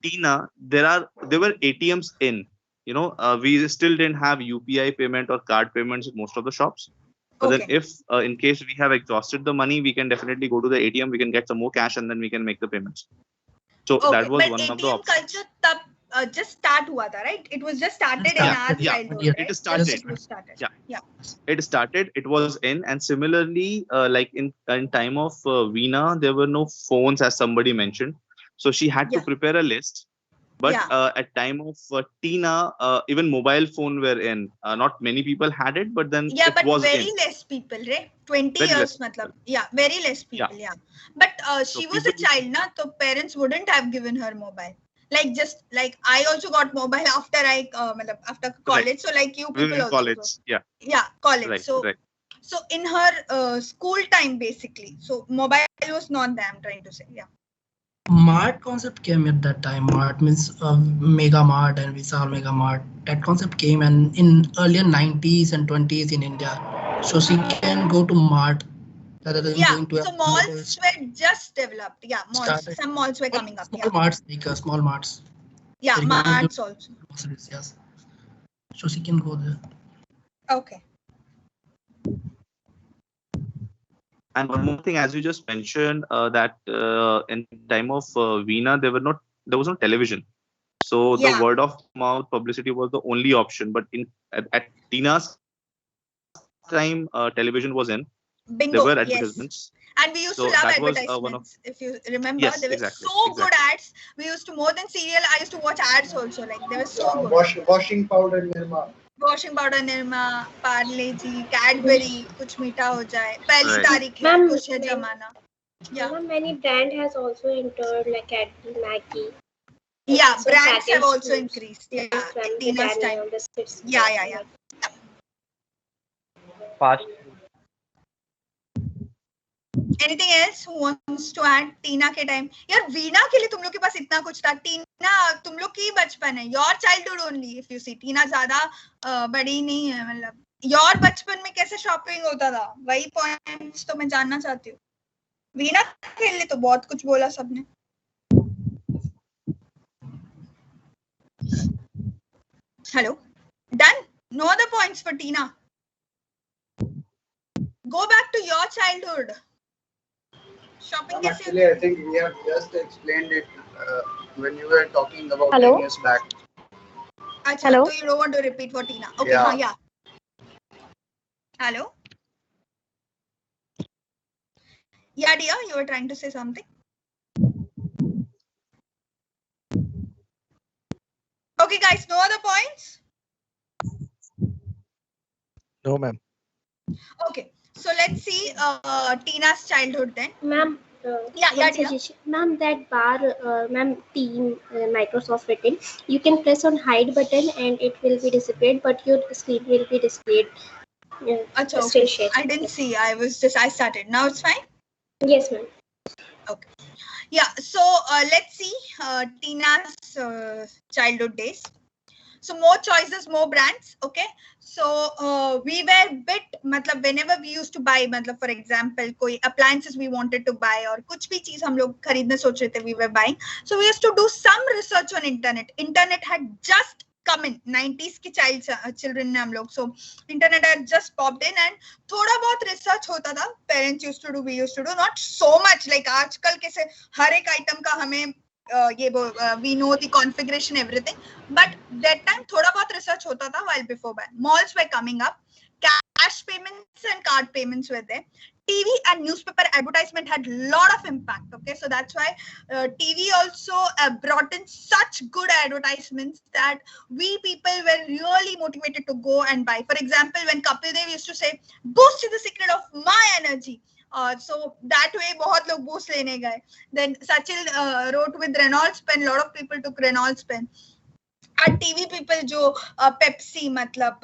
Speaker 11: Tina, there were ATMs in. You know, we still didn't have UPI payment or card payments in most of the shops. But then if in case we have exhausted the money, we can definitely go to the ATM, we can get some more cash, and then we can make the payments. So that was one of the options.
Speaker 1: Culture tab just start hua tha, right? It was just started in our childhood, right?
Speaker 11: It started. It started. It was in, and similarly, like in time of Veena, there were no phones, as somebody mentioned. So she had to prepare a list. But at time of Tina, even mobile phone were in. Not many people had it, but then it was
Speaker 1: very
Speaker 11: in.
Speaker 1: less people, right? 20
Speaker 11: Very
Speaker 1: years,
Speaker 11: less
Speaker 1: matlab. Yeah, very less people. Yeah. But she was a child, na? So parents wouldn't have given her mobile. Like just like I also got mobile after after college. So like you people also.
Speaker 11: College,
Speaker 1: Yeah, college.
Speaker 11: Right,
Speaker 1: so
Speaker 11: right.
Speaker 1: So in her school time, basically, so mobile was not there, I'm trying to say. Yeah.
Speaker 15: Mart concept came at that time. Mart means Mega Mart and Vishal Mega Mart. That concept came and in earlier 90s and 20s in India. So she can go to Mart rather than going to
Speaker 1: so malls were just developed. Yeah, malls.
Speaker 15: Started.
Speaker 1: Some malls were coming up.
Speaker 15: Small marts, like small marts.
Speaker 1: Yeah,
Speaker 15: So you can
Speaker 1: marts
Speaker 15: go
Speaker 1: also.
Speaker 15: groceries, yes. So she can go there.
Speaker 1: Okay.
Speaker 11: And one more thing, as you just mentioned, that in time of Veena, there was no television. So the word of mouth publicity was the only option. But at Tina's time, television was in.
Speaker 1: Bingo,
Speaker 11: there were advertisements.
Speaker 1: Yes. And we used to love advertisements. If you remember,
Speaker 11: yes,
Speaker 1: they were
Speaker 11: exactly,
Speaker 1: so good ads. We used to, more than serial, I used to watch ads also. Like they were so good.
Speaker 8: Washing powder Nirma.
Speaker 1: Washing powder Nirma, Parle Ji, Cadbury, kuch meetha ho jaye. Pehli तारीख है,
Speaker 7: Ma'am,
Speaker 1: खुश है जमाना. Yeah.
Speaker 7: Many brand has also entered like Cadbury, Maggi.
Speaker 1: Yeah,
Speaker 7: So
Speaker 1: brands have
Speaker 7: packaged
Speaker 1: also
Speaker 7: foods.
Speaker 1: increased. Yeah,
Speaker 7: Yes,
Speaker 1: Tina's time. Yeah.
Speaker 4: Fast.
Speaker 1: Anything else who wants to add? टीना के time यार वीना के लिए तुम लोग के पास इतना कुछ था. टीना तुम लोग की बचपन है, your childhood only. If you see, Tina ज्यादा बड़ी नहीं है. मतलब योर बचपन में कैसे शॉपिंग होता था, वही पॉइंट्स तो मैं जानना चाहती हूँ. वीना के लिए तो बहुत कुछ बोला सबने. Hello, done. No other points for Tina. Go back to your childhood. Shopping.
Speaker 8: Actually, I think we have just explained it when you were talking about
Speaker 10: Hello?
Speaker 8: 10 years back.
Speaker 1: Achha,
Speaker 10: Hello?
Speaker 1: so you don't want to repeat for Tina. Okay,
Speaker 8: Yeah.
Speaker 1: yeah. Hello? Yeah, dear, you were trying to say something. Okay, guys, no other points?
Speaker 12: No, ma'am.
Speaker 1: Okay, so let's see Tina's childhood then.
Speaker 7: Ma'am,
Speaker 1: yeah,
Speaker 7: ma'am, that bar, ma'am, team Microsoft written, you can press on hide button and it will be displayed, but your screen will be displayed.
Speaker 1: Achha, okay. I didn't see. I started. Now it's fine?
Speaker 7: Yes, ma'am.
Speaker 1: Okay. Yeah, so let's see Tina's childhood days. So more choices, more brands. Okay. So we were bit, matlab, whenever we used to buy, matlab, for example, koi appliances we wanted to buy or kuch bhi cheez hum log kharidne soch rahe the, we were buying. So we used to do some research on internet. Internet had just come in. 90s ki children ne hum log. So internet had just popped in and thoda bahut research hota tha. Parents used to do, we used to do. Not so much like aajkal kaise har ek item ka hame we know the configuration, everything, but that time thoda bahut research hota tha while before ban. Malls were coming up, cash payments and card payments were there. TV and newspaper advertisement had lot of impact. Okay, so that's why TV also brought in such good advertisements that we people were really motivated to go and buy. For example, when Kapil Dev used to say, "Boost is the secret of my energy." So that way बहुत लोग boost लेने गए. Then Sachil wrote with Reynolds pen. Lot of people took Reynolds pen. Our TV people जो Pepsi मतलब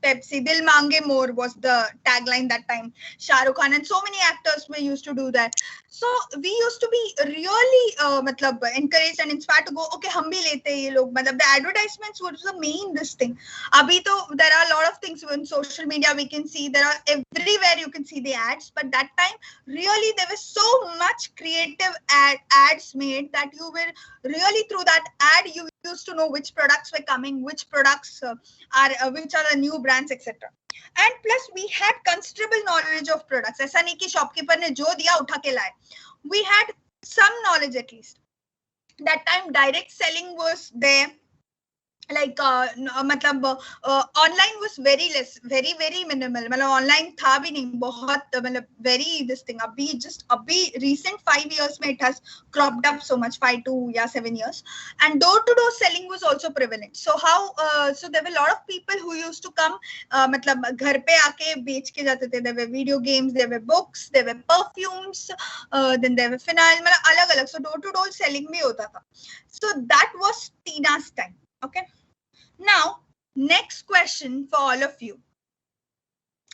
Speaker 1: Pepsi Dil Mange More was the tagline that time. Shah Rukh Khan and so many actors were used to do that. So we used to be really मतलब encouraged and inspired to go. Okay, हम भी लेते हैं ये लोग. मतलब the advertisements was the main this thing. अभी तो there are a lot of things on social media we can see. There are everywhere you can see the ads. But that time really there was so much creative ads made that you were really through that ad you used to know which products were coming, which products which are the new brands, etc. And plus we had considerable knowledge of products. ऐसा नहीं कि shopkeeper ने जो दिया उठा के लाए. We had some knowledge at least. That time direct selling was there. Like मतलब online was very less, very minimal. मतलब online था भी नहीं बहुत, मतलब very this thing. अभी recent 5 years में it has cropped up so much, 5 to 7 years. And door-to-door selling was also prevalent. So how so there were a lot of people who used to come मतलब घर पे आके बेच के जाते थे. There were video games, there were books, there were perfumes, then there were phenyl, मतलब अलग-अलग. So door-to-door selling भी होता था. So that was Tina's time. Okay. Now, next question for all of you.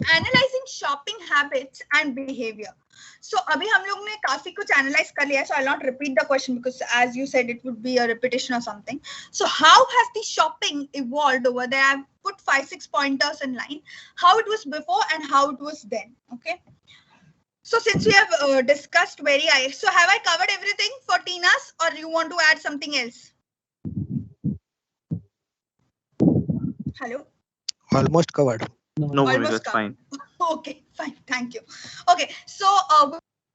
Speaker 1: Analyzing shopping habits and behavior. So अभी हम लोग ने काफी कुछ analyze कर लिया, so I'll not repeat the question because as you said it would be a repetition or something. So how has the shopping evolved over there? I've put 5-6 pointers in line, how it was before and how it was then. Okay. So since we have discussed so have I covered everything for Tina's, or you want to add something else? Hello?
Speaker 12: Almost covered.
Speaker 11: No,
Speaker 1: Almost
Speaker 11: that's fine.
Speaker 1: Okay, fine. Thank you. Okay, so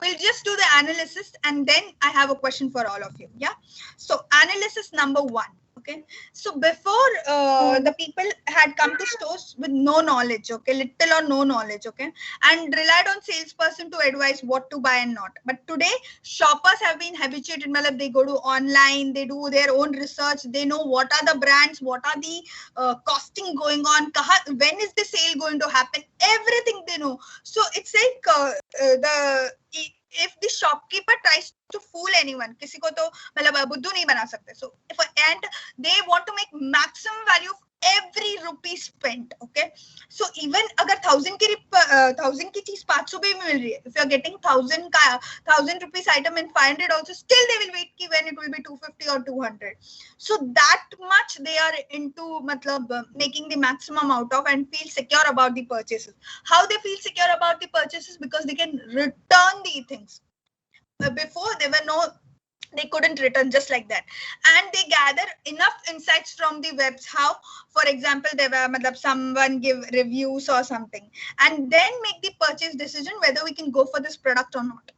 Speaker 1: we'll just do the analysis and then I have a question for all of you. Yeah. So analysis number 1. Okay. So before the people had come to stores with no knowledge, okay, little or no knowledge, okay, and relied on salesperson to advise what to buy and not. But today, shoppers have been habituated. They go to online, they do their own research, they know what are the brands, what are the costing going on, when is the sale going to happen, everything they know. So it's like if the shopkeeper tries to fool anyone, किसी को तो मतलब बुद्धू नहीं बना सकते. So and they want to make maximum value of every rupee spent. Okay, so even अगर 1,000 की चीज 500 भी मिल रही है, if you are getting 1,000 rupees item in 500 also, still they will wait when it will be 250 or 200. So that much they are into making the maximum out of and feel secure about the purchases. How they feel secure about the purchases? Because they can return the things. Before they couldn't return just like that, and they gather enough insights from the webs. How, for example, they were someone give reviews or something, and then make the purchase decision whether we can go for this product or not.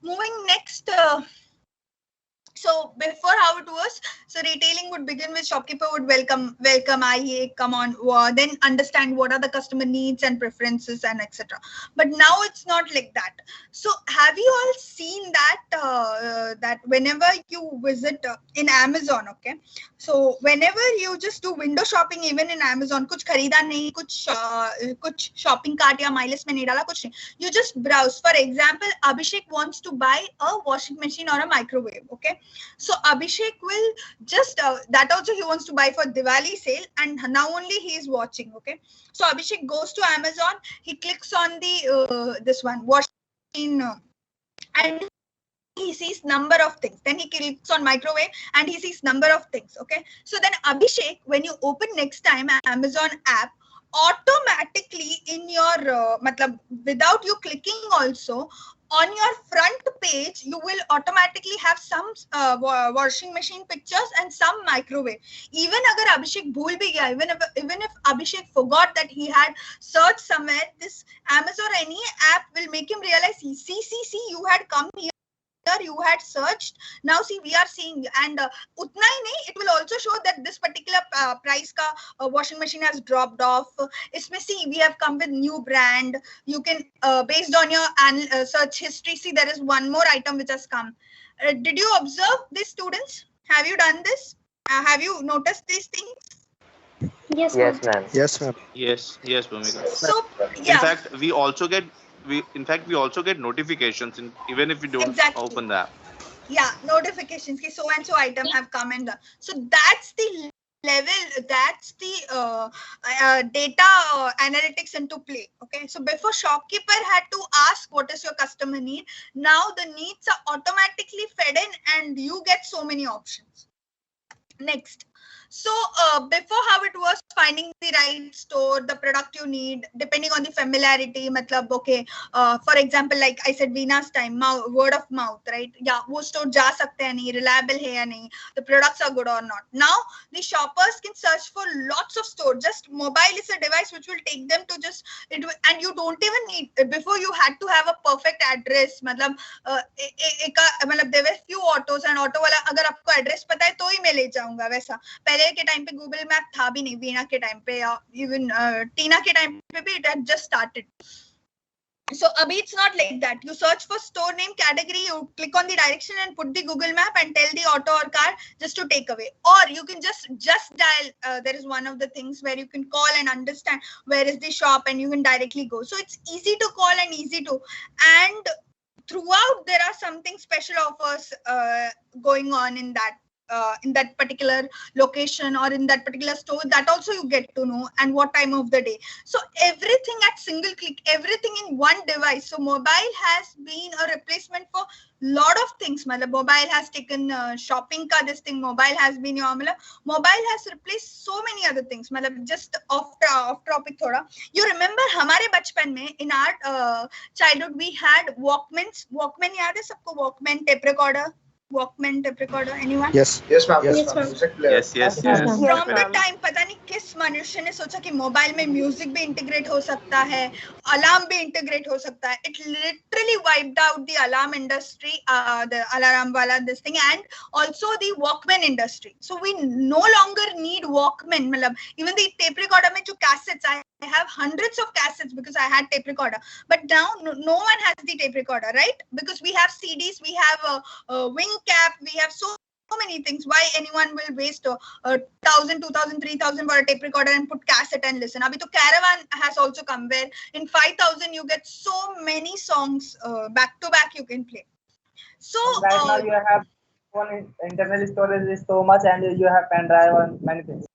Speaker 1: Moving next. So before how it was, so retailing would begin with shopkeeper would welcome, come on, then understand what are the customer needs and preferences and etc. But now it's not like that. So have you all seen that that whenever you visit in Amazon, okay, so whenever you just do window shopping even in Amazon, कुछ खरीदा नहीं, कुछ shopping cart या my list में नहीं डाला, कुछ नहीं, you just browse. For example, Abhishek wants to buy a washing machine or a microwave, okay. So Abhishek will just that also he wants to buy for Diwali sale, and now only he is watching. Okay, so Abhishek goes to Amazon, he clicks on the this one washing machine, and he sees number of things. Then he clicks on microwave and he sees number of things. Okay, so then Abhishek, when you open next time Amazon app, automatically in your without you clicking also, on your front page you will automatically have some washing machine pictures and some microwave. Even agar Abhishek bhool bhi gaya, even if Abhishek forgot that he had searched somewhere, this Amazon or any app will make him realize, see, you had come here, you had searched, now see we are seeing, and utna hi nahi, it will also show that this particular price ka washing machine has dropped off. Isme see we have come with new brand. You can based on your search history, see there is one more item which has come. Did you observe this, students? Have you done this? Have you noticed these things?
Speaker 7: Yes,
Speaker 4: ma'am.
Speaker 12: Yes, ma'am.
Speaker 11: Yes, Bhumika.
Speaker 1: So yeah.
Speaker 11: In fact, we also get notifications even if we don't open the app.
Speaker 1: Yeah, notifications ki so and so item have come and so that's the level, that's the data analytics into play. Okay, so before shopkeeper had to ask what is your customer need, now the needs are automatically fed in and you get so many options. Next. So before how it was, finding the right store, the product you need, depending on the familiarity, okay, for example, like I said, Veena's time, word of mouth, right? Yeah, wo store ja sakte hai nahi, reliable hai ya nahi, the products are good or not. Now, the shoppers can search for lots of stores. Just mobile is a device which will take them to just, and you don't even need, before you had to have a perfect address. There were few autos and auto wala, agar aapko address pata hai, to hi main le jaunga, वैसा. पहले के time पे Google map था भी नहीं, वीणा के time पे या इवन टीना के टाइम पे भी it had just started. So abhi it's not like that. You search for store name, category, you click on the direction and put the Google map and tell the auto or car just to take away. Or you can just dial. There is one of the things where you can call and understand where is the shop and you can directly go. So it's easy to call and easy to, and throughout there are something special offers going on in that in that particular location or in that particular store, that also you get to know, and what time of the day. So everything at single click, everything in one device. So mobile has been a replacement for lot of things. Mobile has taken shopping ka this thing, mobile has been your mobile has replaced so many other things. Just off topic thoda, you remember hamare bachpan mein, in our childhood we had Walkman yaad hai sabko? Walkman, tape recorder, anyone?
Speaker 12: Yes.
Speaker 8: Yes, ma'am.
Speaker 7: Yes,
Speaker 8: Yes, ma'am.
Speaker 7: ma'am.
Speaker 8: Music player.
Speaker 11: Yes.
Speaker 1: From the time पता नहीं किस मनुष्य ने सोचा कि mobile में music भी integrate हो सकता है, अलार्म भी इंटीग्रेट हो सकता है. It literally wiped out the alarm industry, the alarm wala this thing, and also the Walkman industry. So we no longer need Walkman. Even the tape recorder में जो cassettes, I have hundreds of cassettes because I had tape recorder. But now no one has the tape recorder, right? Because we have CDs, we have a wing cap, we have so many things. Why anyone will waste 1,000, 2,000, 3,000 for a tape recorder and put cassette and listen? Abhi to Caravan has also come, where in 5,000 you get so many songs back to back you can play. So
Speaker 3: right now you have one internal storage is so much, and you have pen drive and many things.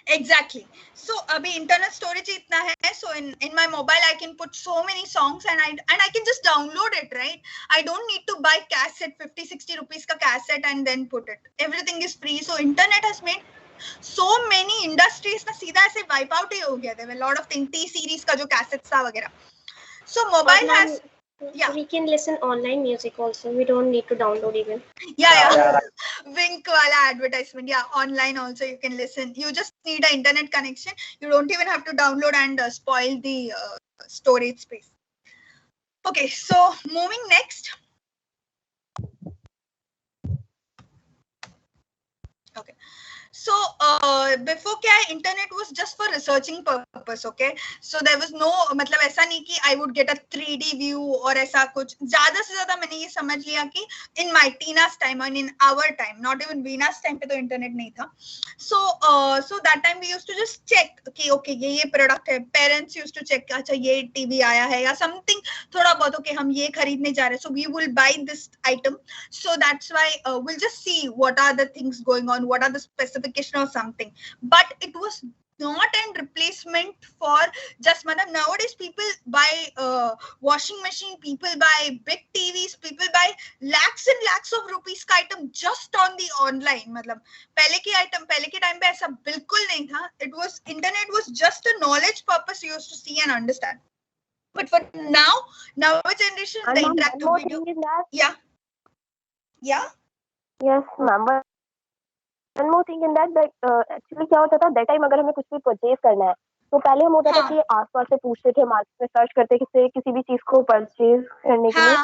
Speaker 1: Exactly. So abhi internal storage itna hai, so in my mobile I can put so many songs, and I can just download it, right? I don't need to buy cassette, 50-60 rupees ka cassette and then put it. Everything is free. So internet has made so many industries na सीधा ऐसे wipe out ही हो गया. There were a lot of things, T series का जो cassettes था वगैरह. So mobile has, yeah,
Speaker 7: we can listen online music also. We don't need to download even.
Speaker 1: Yeah. Wink wala advertisement. Yeah, online also you can listen. You just need an internet connection. You don't even have to download and spoil the storage space. Okay, so moving next. Okay. So before क्या, internet was just for researching purpose, okay? So there was no, मतलब ऐसा नहीं कि I would get a 3D view और ऐसा कुछ. ज़्यादा से ज़्यादा मैंने ये समझ लिया कि in my Tina's time and in our time, not even Vena's time पे तो internet नहीं था. So that time we used to just check कि okay ये product है. Parents used to check अच्छा ये TV आया है या something थोड़ा बहुत, okay हम ये खरीदने जा रहे हैं. So we will buy this item. So that's why we'll just see what are the things going on, what are the specifications or something. But it was not a replacement for just nowadays people buy washing machine, people buy big TVs, people buy lakhs and lakhs of rupees का item just on the online. मतलब पहले के time पे ऐसा बिल्कुल नहीं था. It was, internet was just a knowledge purpose you used to see and understand. But for now generation, the interactive video. Yeah.
Speaker 10: Yes, ma'am. One more thing in that actually क्या होता था that time अगर हमें कुछ भी purchase करना है तो पहले हम होता था कि आसपास से पूछते थे, मार्केट में सर्च करते किसी भी चीज को परचेज करने के लिए.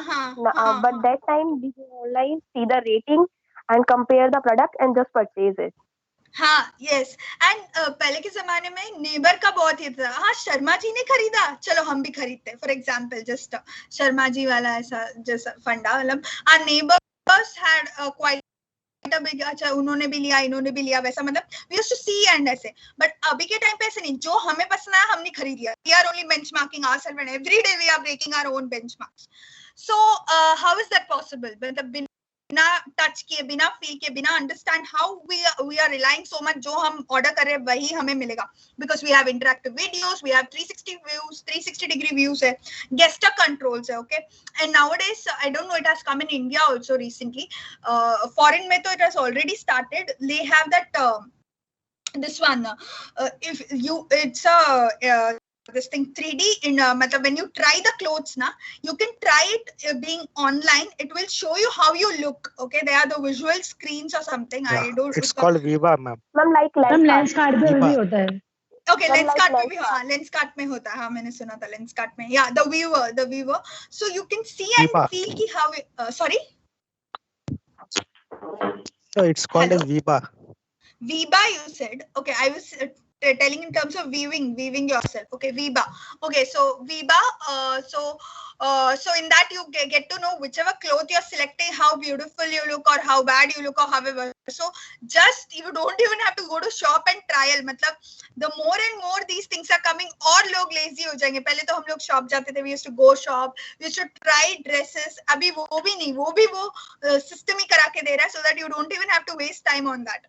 Speaker 10: But that time we go online, see the rating and compare the product and just purchase it.
Speaker 1: हाँ, yes. And पहले के जमाने में नेबर का बहुत ही था. हाँ, शर्मा जी ने खरीदा, चलो हम भी खरीदते हैं. For example, just Sharma ji वाला ऐसा जैसा फंडा, मतलब our neighbors had quite a big, अच्छा उन्होंने भी लिया, इन्होंने भी लिया, वैसा मतलब we used to see and ऐसे. But अभी के टाइम पे ऐसे नहीं, जो हमें पसंद आया हमने खरीद लिया. We are only benchmarking ourselves and every day we are breaking our own benchmarks. So how is that possible? मतलब बिना टच किए, बिना फील किए, बिना understand how we are relying so much, जो हम ऑर्डर कर रहे हैं वही हमें मिलेगा. Because we have interactive videos, we have 360 views, 360-degree views है, gesture controls है, okay? And nowadays, I don't know, it has come in India also recently. Foreign में तो it has already started. They have that this one. If you, it's a this thing 3D in matlab when you try the clothes na, you can try it being online. It will show you how you look. Okay, they are the visual screens or something.
Speaker 12: Yeah,
Speaker 1: I don't.
Speaker 12: it's called Viva, ma'am.
Speaker 10: Ma'am, like
Speaker 6: Lenskart में भी होता है.
Speaker 1: Okay, Lenskart में भी, हाँ, Lenskart में होता है. हाँ, मैंने सुना था Lenskart में. Yeah, the viewer. So you can see and
Speaker 12: Viva.
Speaker 1: feel ki how. Sorry.
Speaker 12: So it's called as Viva.
Speaker 1: Viva, you said. Okay, I was telling in terms of weaving yourself. Okay, Veba. Okay, so Veba, so in that you get to know whichever cloth you're selecting, how beautiful you look or how bad you look or however. So just you don't even have to go to shop and trial. मतलब the more and more these things are coming, और लोग lazy हो जाएंगे. पहले तो हम लोग shop जाते थे. We used to go shop. We used to try dresses. अभी वो भी नहीं. वो भी वो system ही करा के दे रहा है, so that you don't even have to waste time on that.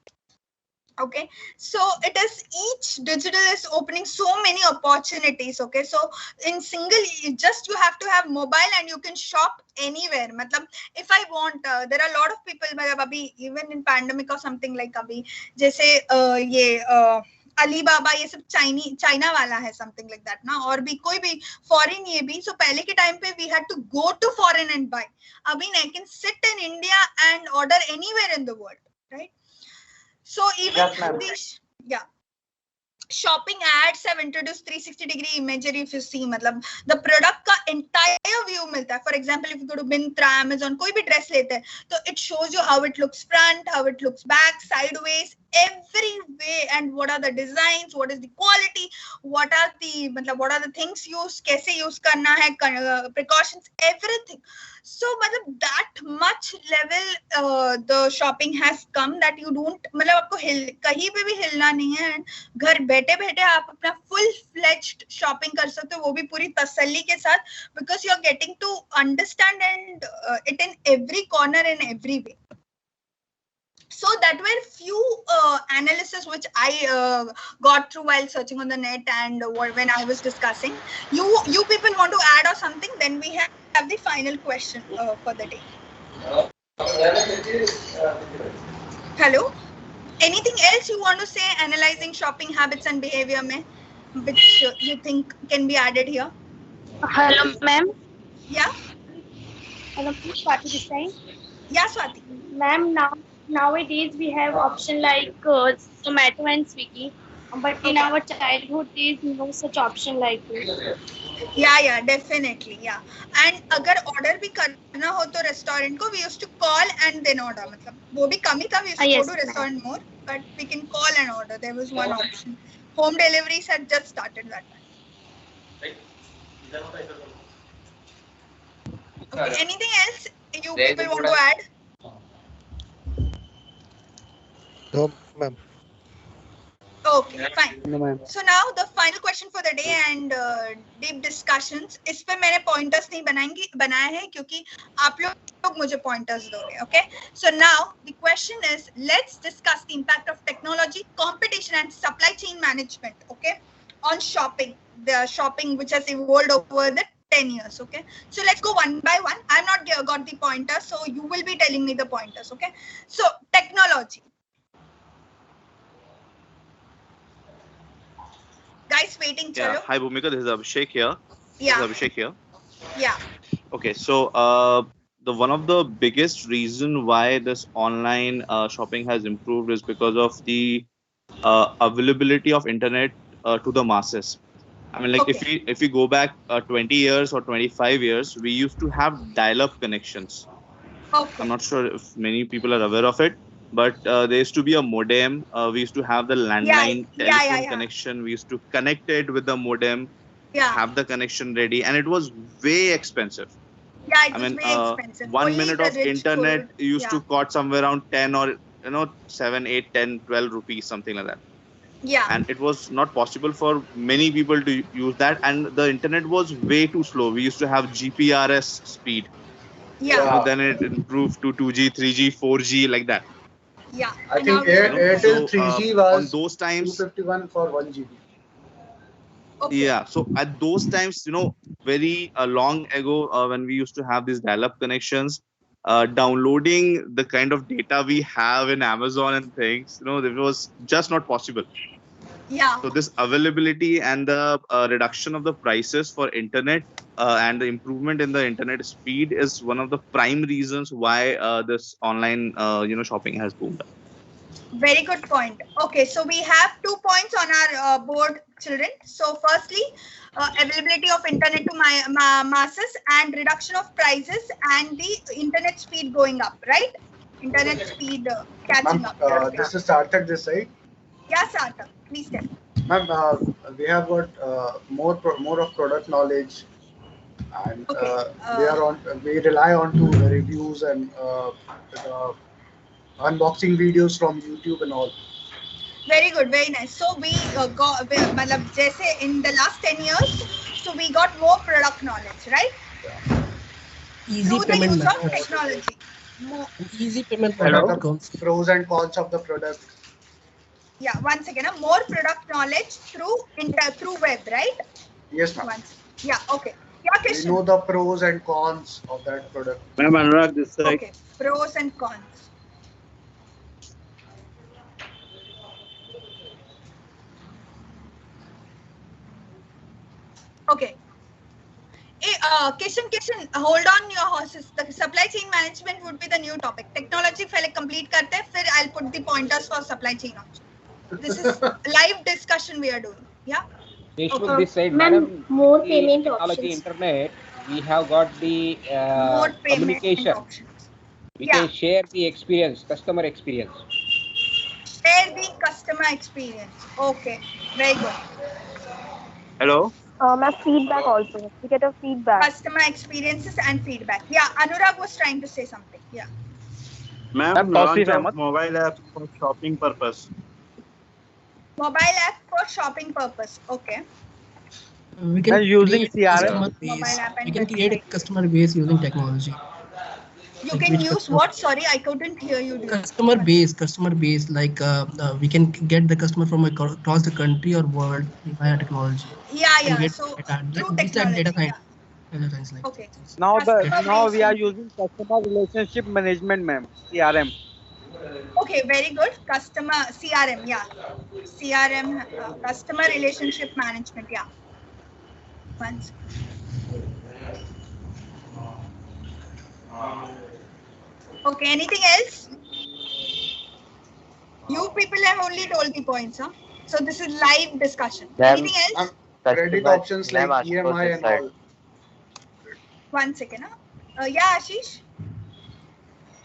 Speaker 1: Okay, so it is, each digital is opening so many opportunities. Okay, so in single, just you have to have mobile and you can shop anywhere. Matlab, if I want, there are a lot of people, abhi, even in pandemic or something like abhi, जैसे ये Alibaba ये सब China वाला है, something like that ना, और भी कोई भी foreign ये भी. So पहले के time पे we had to go to foreign and buy. अभी I can sit in India and order anywhere in the world, right? So even these, shopping ads have introduced 360-degree imagery. If you see, मतलब the product का entire view मिलता है. For example, if you go to Myntra, Amazon, कोई भी dress लेते हैं, तो it shows you how it looks front, how it looks back, sideways, every way, and what are the designs, what is the quality, what are the things used, कैसे use करना है, precautions, everything. So मतलब that much level the shopping has come that you don't, मतलब आपको कहीं पे भी हिलना नहीं है, and घर बैठे बैठे आप अपना full fledged shopping कर सकते हो, वो भी पूरी तसल्ली के साथ, because you are getting to understand and it in every corner and every way. So that were few analysis which I got through while searching on the net and when I was discussing. You people want to add or something? Then we have the final question for the day. Hello? Anything else you want to say analyzing shopping habits and behavior mein, which you think can be added here?
Speaker 17: Hello, ma'am.
Speaker 1: Yeah?
Speaker 17: Hello, Swati this time.
Speaker 1: Yeah, Swati.
Speaker 17: Ma'am, nowadays we have option like Zomato and Swiggy, but in our childhood there is no such option like this.
Speaker 1: Yeah, definitely, yeah. And अगर order भी करना हो तो restaurant को, we used to call and then order. मतलब वो भी कम ही था, we used to go to restaurant more, but we can call and order. There was one option. Home deliveries had just started that time. Okay, anything else you people want to add?
Speaker 12: No, ma'am.
Speaker 1: Okay, fine.
Speaker 12: No,
Speaker 1: so now the final question for the day and deep discussions. इस पे मैंने pointers नहीं बनाए हैं क्योंकि आप लोग मुझे pointers दोगे. Okay. So now the question is, let's discuss the impact of technology, competition, and supply chain management. Okay, on shopping, the shopping which has evolved over the 10 years. Okay, so let's go one by one. I'm not got the pointers, so you will be telling me the pointers. Okay, so technology. Guys waiting, chalo.
Speaker 11: Hi Bhumika, this is Abhishek here. Yeah. Okay, so the one of the biggest reason why this online shopping has improved is because of the availability of internet to the masses. I mean, like if we go back 20 years or 25 years, we used to have dial-up connections. Okay. I'm not sure if many people are aware of it, but there used to be a modem. We used to have the landline telephone connection. We used to connect it with the modem, have the connection ready, and it was way expensive.
Speaker 1: Yeah, it was way expensive.
Speaker 11: 1 minute of internet used to cost somewhere around 10 or 7, 8, 10, 12 rupees, something like that.
Speaker 1: Yeah.
Speaker 11: And it was not possible for many people to use that, and the internet was way too slow. We used to have GPRS speed.
Speaker 1: Yeah.
Speaker 11: Then it improved to 2G, 3G, 4G, like that.
Speaker 1: Yeah.
Speaker 8: I think Airtel 3G was
Speaker 11: on those times
Speaker 8: 251 for 1 GB.
Speaker 1: Okay.
Speaker 11: Yeah. So at those times, very long ago, when we used to have these dial-up connections, downloading the kind of data we have in Amazon and things, it was just not possible.
Speaker 1: Yeah.
Speaker 11: So this availability and the reduction of the prices for internet and the improvement in the internet speed is one of the prime reasons why this online shopping has boomed up.
Speaker 1: Very good point. Okay, so we have 2 points on our board, children. So firstly, availability of internet to masses and reduction of prices and the internet speed going up, right? Internet speed catching up.
Speaker 8: This is Sarthak this side.
Speaker 1: Yeah, Sarthak. Please tell.
Speaker 8: Ma'am, we have got more of product knowledge, and we rely on to reviews and unboxing videos from YouTube and all.
Speaker 1: Very good, very nice. So we got, in the last 10 years, so we got more product knowledge, right?
Speaker 15: Easy
Speaker 1: Through the
Speaker 15: payment
Speaker 1: use of
Speaker 15: methods.
Speaker 1: technology.
Speaker 15: Easy payment
Speaker 8: What are
Speaker 15: methods.
Speaker 8: the pros and cons of the product?
Speaker 1: Yeah, once again, more product knowledge through web, right?
Speaker 8: Yes, ma'am.
Speaker 1: Yeah, okay. Yeah,
Speaker 8: We
Speaker 1: Kishan.
Speaker 8: know the pros and cons of that product.
Speaker 2: Ma'am, Anurag, this side.
Speaker 1: Okay, pros and cons. Okay. Hey, Kishan, hold on your horses. The supply chain management would be the new topic. Technology पहले complete करते हैं, फिर I'll put the pointers for supply chain option. This is live discussion we are doing. Yeah.
Speaker 18: Deshmukh, this side,
Speaker 7: Ma'am,
Speaker 18: madam.
Speaker 7: more
Speaker 18: the
Speaker 7: payment
Speaker 18: technology
Speaker 7: options.
Speaker 18: internet, we have got the
Speaker 1: More payment
Speaker 18: communication.
Speaker 1: options.
Speaker 18: We can share the experience, customer experience.
Speaker 1: Share the customer experience. Okay, very good.
Speaker 2: Hello.
Speaker 10: Ma'am, feedback also. We get a feedback.
Speaker 1: Customer experiences and feedback. Yeah, Anurag was trying to say something. Yeah.
Speaker 2: Ma'am, launch of mobile app for shopping purpose.
Speaker 1: Mobile app for shopping purpose. Okay.
Speaker 15: We can
Speaker 9: using
Speaker 15: create
Speaker 9: CRM.
Speaker 15: customer base.
Speaker 1: Mobile app and
Speaker 15: We can create a customer base using technology.
Speaker 1: You can use what? Sorry, I couldn't hear you.
Speaker 15: Customer base. Like we can get the customer from across the country or world via technology.
Speaker 1: Yeah. So through technology.
Speaker 15: Data science like.
Speaker 1: Okay.
Speaker 9: Now we are using customer relationship management, ma'am. CRM.
Speaker 1: Okay, very good. Customer CRM, yeah. CRM, customer relationship management, yeah. Once. Okay, anything else? You people have only told the points, huh? So this is live discussion. Anything else?
Speaker 8: Credit options like EMI and all.
Speaker 1: 1 second, huh? Yeah, Ashish?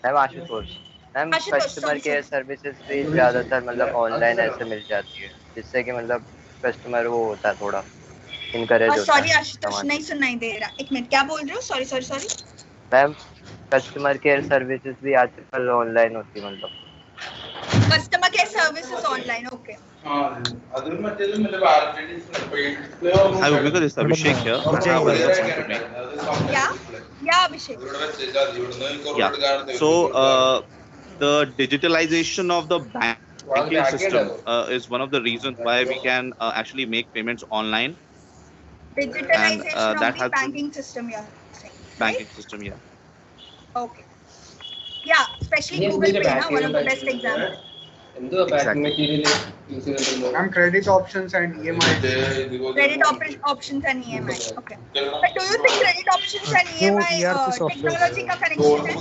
Speaker 4: Ma'am Ashutosh ma'am customer care services भी ज्यादातर मतलब online ऐसे मिल जाती है जिससे कि मतलब customer वो होता है थोड़ा इनकरेज होता है।
Speaker 1: सॉरी आशुतोष नहीं सुनाई दे रहा। एक मिनट क्या बोल रहे हो? Sorry
Speaker 4: ma'am customer care services भी आजकल ऑनलाइन होती है मतलब
Speaker 1: customer care services online okay.
Speaker 11: Hi, Bhumika, this is Abhishek here. I have one question to make.
Speaker 1: Yeah, Abhishek.
Speaker 11: Yeah. So, the digitalization of the banking system is one of the reasons why we can actually make payments online.
Speaker 1: Digitalization
Speaker 11: and, that
Speaker 1: of the
Speaker 11: has
Speaker 1: banking system, yeah.
Speaker 11: Banking system, yeah.
Speaker 1: Okay. Yeah, especially Google Pay, na, one of the best examples.
Speaker 11: Exactly.
Speaker 8: And credit options and EMI.
Speaker 1: Credit options and EMI. Okay. But do you think credit options and EMI technology का connection है?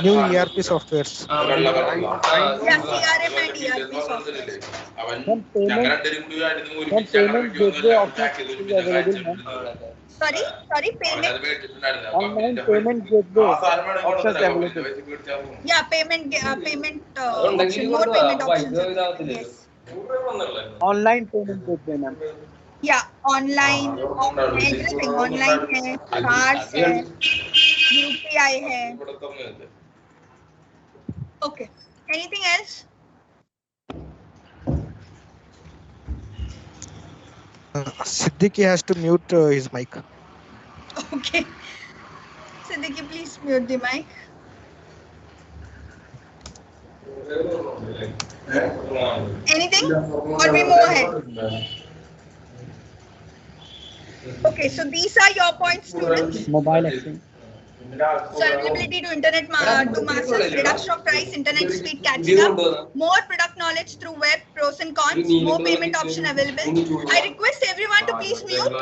Speaker 12: New ERP softwares.
Speaker 1: Yeah, CRM and ERP software.
Speaker 9: Payment gateway options is available, ma'am.
Speaker 1: Sorry, payment.
Speaker 9: Online payment gateway options available.
Speaker 1: Yeah, payment option, more payment options. Yes.
Speaker 9: Online payment gateway, ma'am.
Speaker 1: Yeah, online, everything online है, cards है, UPI है. Okay. Anything else?
Speaker 12: Siddiqui has to mute his mic.
Speaker 1: Okay. Siddiqui, please mute the mic. Anything? Or we move ahead? Okay, so these are your points, students.
Speaker 9: Mobile action.
Speaker 1: So availability to internet to masses, reduction of price, internet speed catching up, more product knowledge through web, pros and cons, more payment option available. I request everyone to please mute.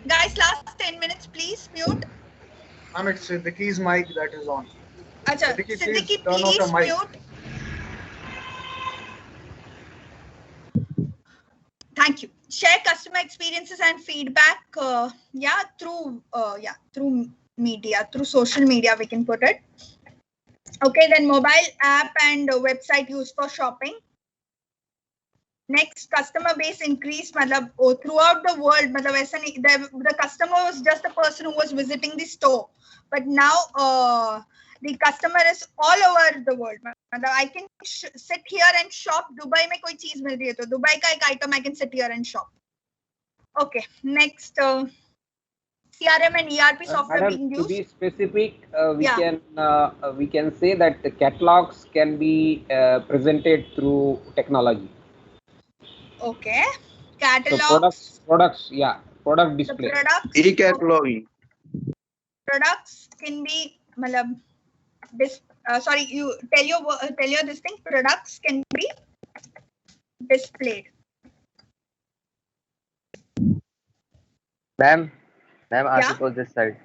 Speaker 1: Guys, last 10 minutes, please mute.
Speaker 8: It's Siddiqui's mic that is on.
Speaker 1: Acha, Siddiqui, please mute. Thank you. Share customer experiences and feedback. Through media, through social media, we can put it. Okay, then mobile app and website used for shopping. Next, customer base increase, मतलब throughout the world, मतलब ऐसा नहीं, the customer was just the person who was visiting the store, but now the customer is all over the world. मतलब I can sit here and shop. Dubai में कोई चीज मिल रही है तो दुबई का एक item I can sit here and shop. Okay, next, CRM and ERP software
Speaker 18: Madam,
Speaker 1: being
Speaker 18: to
Speaker 1: used.
Speaker 18: be specific,
Speaker 1: Yeah.
Speaker 18: we can say that the catalogs can be presented through technology.
Speaker 1: Okay, catalog.
Speaker 18: So products, yeah, product display.
Speaker 1: The products.
Speaker 11: E-cataloging.
Speaker 1: Products can be, मतलब, sorry, you tell your this thing. Products can be displayed.
Speaker 4: Ma'am Ashutosh this side.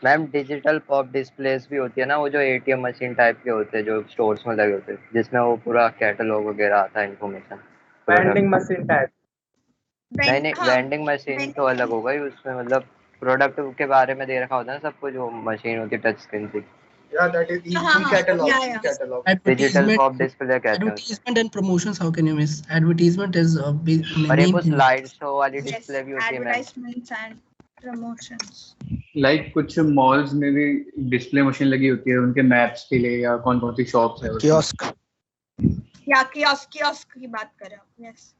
Speaker 4: Ma'am digital pop displace भी होती है ना, वो जो ATM machine type के होते हैं जो स्टोर्स में लगे होते हैं, जिसमें वो पूरा कैटलॉग वगैरह आता है, इन्फॉर्मेशन।
Speaker 3: Vending machine type.
Speaker 4: नहीं, वेंडिंग मशीन तो अलग होगा ही, उसमें मतलब प्रोडक्ट के बारे में दे रखा होता है ना सब कुछ, जो मशीन होती है टच स्क्रीन की।
Speaker 8: Yeah, that is e-catalog. E-catalog.
Speaker 4: Digital pop display कहते हैं।
Speaker 15: Advertisement and promotions, how can you miss? Advertisement is a big
Speaker 4: और ये
Speaker 15: main
Speaker 4: कुछ
Speaker 15: thing.
Speaker 4: स्लाइड शो वाली डिस्प्ले भी होती है ma'am.
Speaker 1: Advertisements and promotions.
Speaker 19: Like कुछ malls में भी डिस्प्ले मशीन लगी होती है उनके मैप्स के लिए, या कौन कौन सी शॉप्स है।
Speaker 12: Kiosk.
Speaker 1: या kiosk की बात कर रहे हो। Yes.